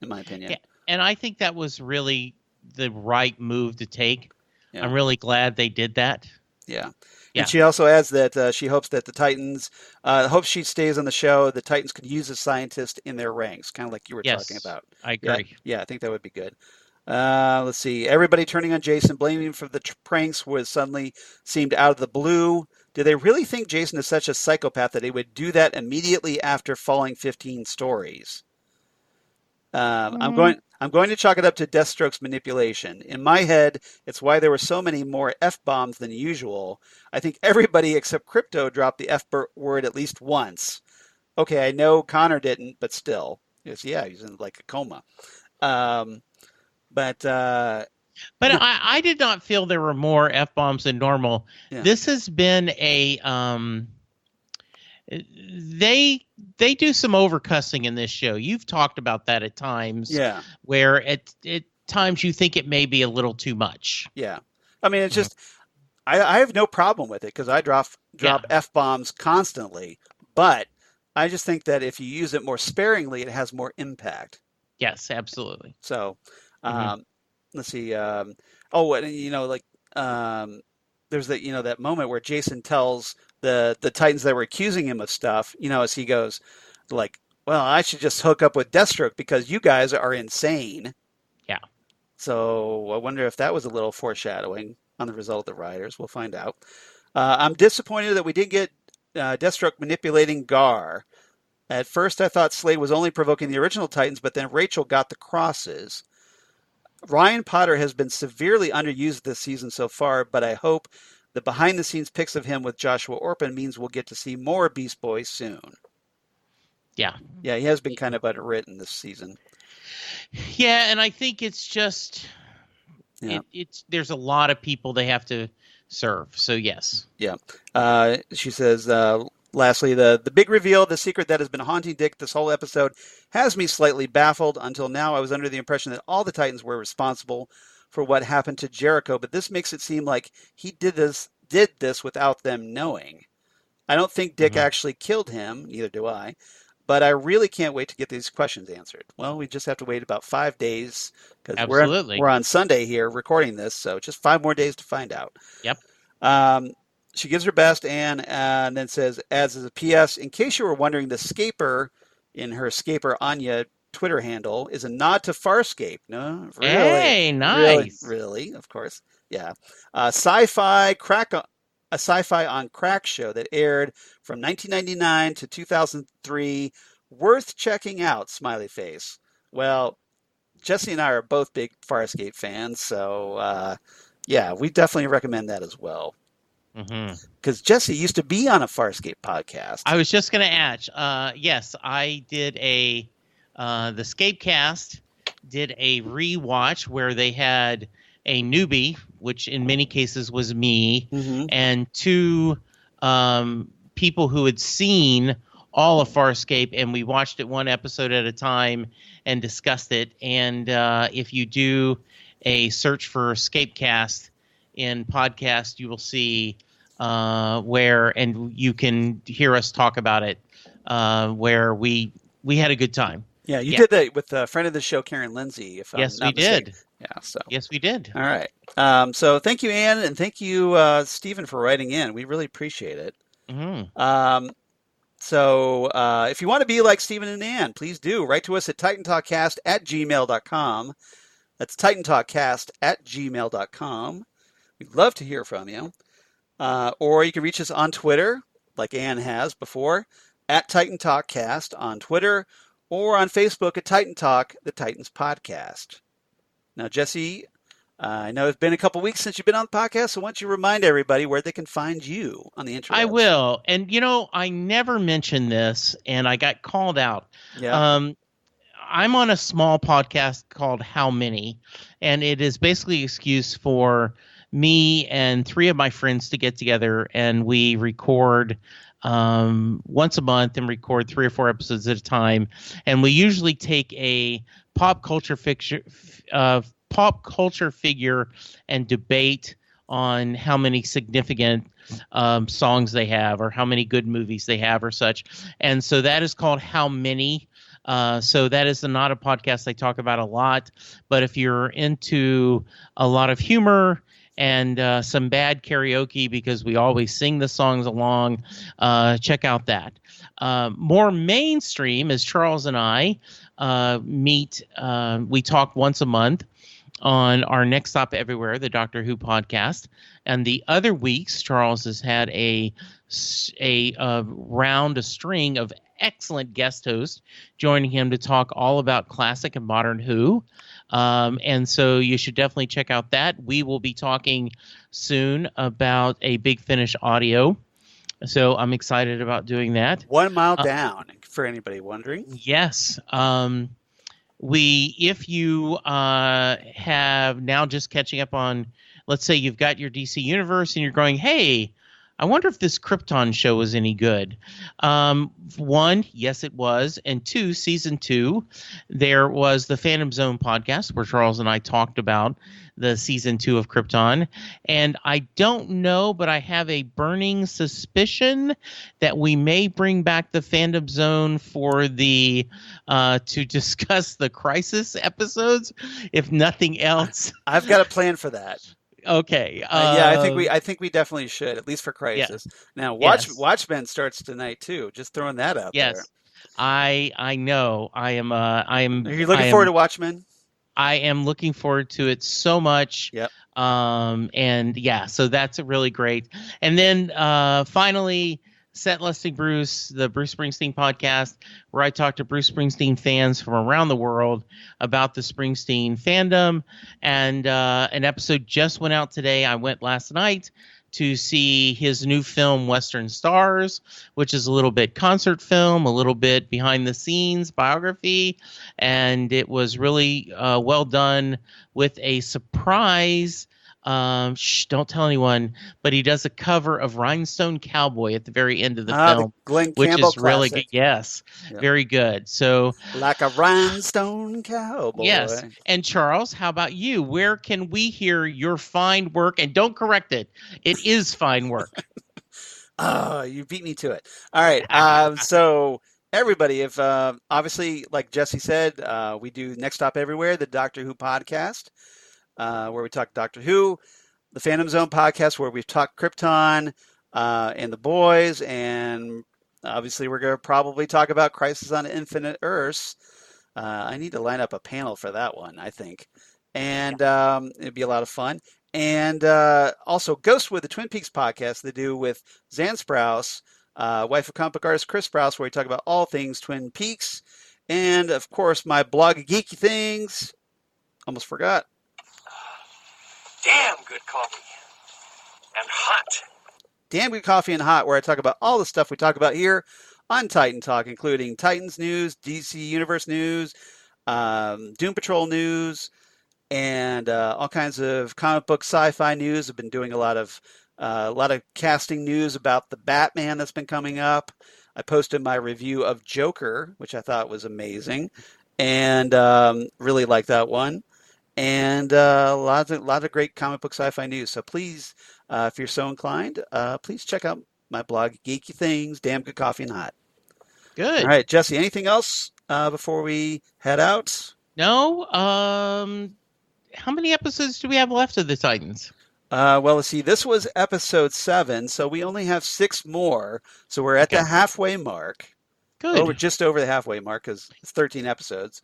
in my opinion. Yeah, and I think that was really the right move to take. Yeah. I'm really glad they did that. Yeah. And she also adds that she hopes that the Titans, hopes she stays on the show, the Titans could use a scientist in their ranks, kind of like you were talking about. I agree. Yeah, I think that would be good. Let's see. Everybody turning on Jason, blaming him for the pranks was suddenly seemed out of the blue. Do they really think Jason is such a psychopath that he would do that immediately after falling 15 stories? I'm going to chalk it up to Deathstroke's manipulation. In my head, it's why there were so many more F-bombs than usual. I think everybody except Krypto dropped the F-word at least once. Okay, I know Connor didn't, but still. He's in like a coma. But I did not feel there were more F-bombs than normal. Yeah. This has been a they do some overcussing in this show. You've talked about that at times. Yeah. Where at times you think it may be a little too much. Yeah. I mean, it's just I have no problem with it because I drop F-bombs constantly, but I just think that if you use it more sparingly, it has more impact. Yes, absolutely. So, let's see. There's that moment where Jason tells the Titans that were accusing him of stuff, as he goes, like, well, I should just hook up with Deathstroke because you guys are insane. Yeah. So I wonder if that was a little foreshadowing on the result of the writers. We'll find out. I'm disappointed that we didn't get Deathstroke manipulating Gar. At first, I thought Slade was only provoking the original Titans, but then Rachel got the crosses. Ryan Potter has been severely underused this season so far, but I hope the behind-the-scenes pics of him with Joshua Orpin means we'll get to see more Beast Boy soon. Yeah. Yeah, he has been kind of underwritten this season. Yeah, and I think it's just there's a lot of people they have to serve. So yes. Yeah. She says, Lastly, the big reveal, the secret that has been haunting Dick this whole episode, has me slightly baffled. Until now, I was under the impression that all the Titans were responsible for what happened to Jericho, but this makes it seem like he did this without them knowing. I don't think Dick actually killed him, neither do I, but I really can't wait to get these questions answered. Well, we just have to wait about 5 days because we're on Sunday here recording this, so just 5 more days to find out. Yep. She gives her best, and then says, as a PS, in case you were wondering, the Scaper in her Scaper Anya Twitter handle is a nod to Farscape. No, really? Hey, nice. Really, of course. Yeah. Sci-fi on Crack show that aired from 1999 to 2003. Worth checking out, smiley face. Well, Jesse and I are both big Farscape fans, so yeah, we definitely recommend that as well. Because Jesse used to be on a Farscape podcast. I was just going to add, yes, I did the Scapecast did a rewatch where they had a newbie, which in many cases was me, and 2 people who had seen all of Farscape, and we watched it 1 episode at a time and discussed it. And if you do a search for Scapecast in podcast, you will see where, and you can hear us talk about it, where we had a good time. Yeah, you did that with a friend of the show, Karen Lindsay. Yes, we did. Yeah, so. Yes, we did. All right. So thank you, Ann, and thank you, Stephen, for writing in. We really appreciate it. So if you want to be like Stephen and Ann, please do. Write to us at titantalkcast@gmail.com. That's titantalkcast@gmail.com. We'd love to hear from you. Or you can reach us on Twitter, like Ann has before, at Titan Talk Cast on Twitter, or on Facebook at Titan Talk, the Titans Podcast. Now, Jesse, I know it's been a couple weeks since you've been on the podcast, so why don't you remind everybody where they can find you on the internet? I will. And, I never mentioned this, and I got called out. Yeah. I'm on a small podcast called How Many, and it is basically an excuse for me and 3 of my friends to get together, and we record once a month and record 3 or 4 episodes at a time. And we usually take a pop culture figure and debate on how many significant songs they have, or how many good movies they have, or such. And so that is called How Many. So that is not a podcast I talk about a lot, but if you're into a lot of humor and some bad karaoke, because we always sing the songs along, check out that. More mainstream is Charles and I meet. We talk once a month on our Next Stop Everywhere, the Doctor Who podcast. And the other weeks, Charles has had a string of excellent guest hosts joining him to talk all about classic and modern Who. And so you should definitely check out that. We will be talking soon about a Big Finish audio. So I'm excited about doing that. 1 mile down, for anybody wondering. Yes. If you have now just catching up on, let's say you've got your DC Universe and you're going, hey, I wonder if this Krypton show was any good. 1, yes, it was. And 2, season 2, there was the Phantom Zone podcast where Charles and I talked about the season 2 of Krypton. And I don't know, but I have a burning suspicion that we may bring back the Phantom Zone for the to discuss the Crisis episodes, if nothing else. I've got a plan for that. Okay. Yeah, I think we definitely should, at least for Crisis. Yeah. Now, Watchmen starts tonight too. Just throwing that out there. Yes, I know. I am. Are you looking forward to Watchmen? I am looking forward to it so much. Yep. And yeah, so that's really great. And then finally, Set Lusting Bruce, the Bruce Springsteen podcast, where I talk to Bruce Springsteen fans from around the world about the Springsteen fandom. And an episode just went out today. I went last night to see his new film, Western Stars, which is a little bit concert film, a little bit behind the scenes biography. And it was really well done with a surprise Don't tell anyone, but he does a cover of Rhinestone Cowboy at the very end of the The film, Glenn which Campbell is really good. classic. Yes, Yep. very good. So, Like a rhinestone cowboy. yes. And Charles, how about you? Where can we hear your fine work? And don't correct it. It is fine work. Oh, you beat me to it. All right. So everybody, if obviously, like Jesse said, we do Next Stop Everywhere, the Doctor Who podcast, where we talk Doctor Who, the Phantom Zone podcast, where we've talked Krypton and the boys, and obviously we're going to probably talk about Crisis on Infinite Earths. I need to line up a panel for that one, I think, and it'd be a lot of fun. And also Ghostwood, the Twin Peaks podcast they do with Zan Sprouse, wife of comic book artist Chris Sprouse, where we talk about all things Twin Peaks. And of course, my blog Geeky Things. Almost forgot. Damn good coffee. And hot. Damn Good Coffee and Hot, where I talk about all the stuff we talk about here on Titan Talk, including Titans news, DC Universe news, Doom Patrol news, and all kinds of comic book sci-fi news. I've been doing a lot of casting news about the Batman that's been coming up. I posted my review of Joker, which I thought was amazing, and really liked that one. And lots of great comic book sci-fi news. So please, if you're so inclined, please check out my blog, Geeky Things, Damn Good Coffee and Hot. Good. All right, Jesse, anything else before we head out? No. How many episodes do we have left of the Titans? Well, let's see. This was episode 7, so we only have 6 more. So we're at the halfway mark. Good. We're just over the halfway mark because it's 13 episodes,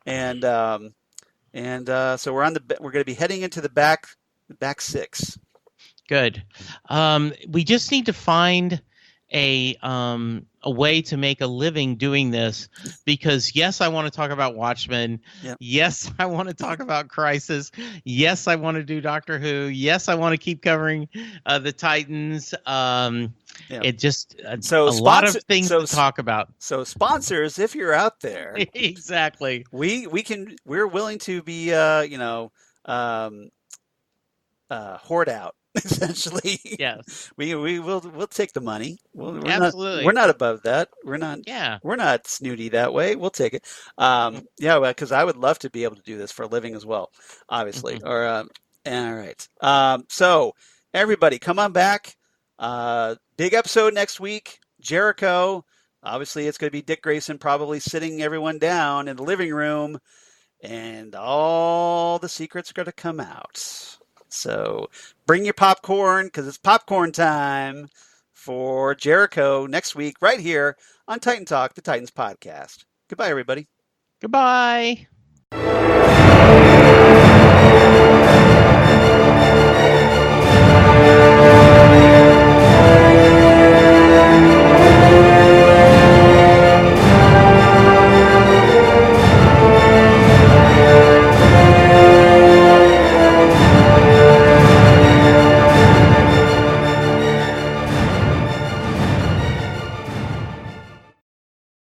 and so we're on the. We're going to be heading into the back 6. Good. We just need to find a way to make a living doing this, because yes, I want to talk about Watchmen. Yep. Yes, I want to talk about Crisis. Yes, I want to do Doctor Who. Yes, I want to keep covering the Titans. It just lot of things to talk about. So sponsors, if you're out there, exactly, we're willing to be hoard out. Essentially, yes, we'll take the money. Absolutely, we're not above that. We're not snooty that way. We'll take it. Because I would love to be able to do this for a living as well, obviously. Mm-hmm. All right. So everybody, come on back. Big episode next week. Jericho. Obviously, it's going to be Dick Grayson probably sitting everyone down in the living room, and all the secrets are going to come out. So bring your popcorn, because it's popcorn time for Jericho next week right here on Titan Talk, the Titans podcast. Goodbye, everybody. Goodbye.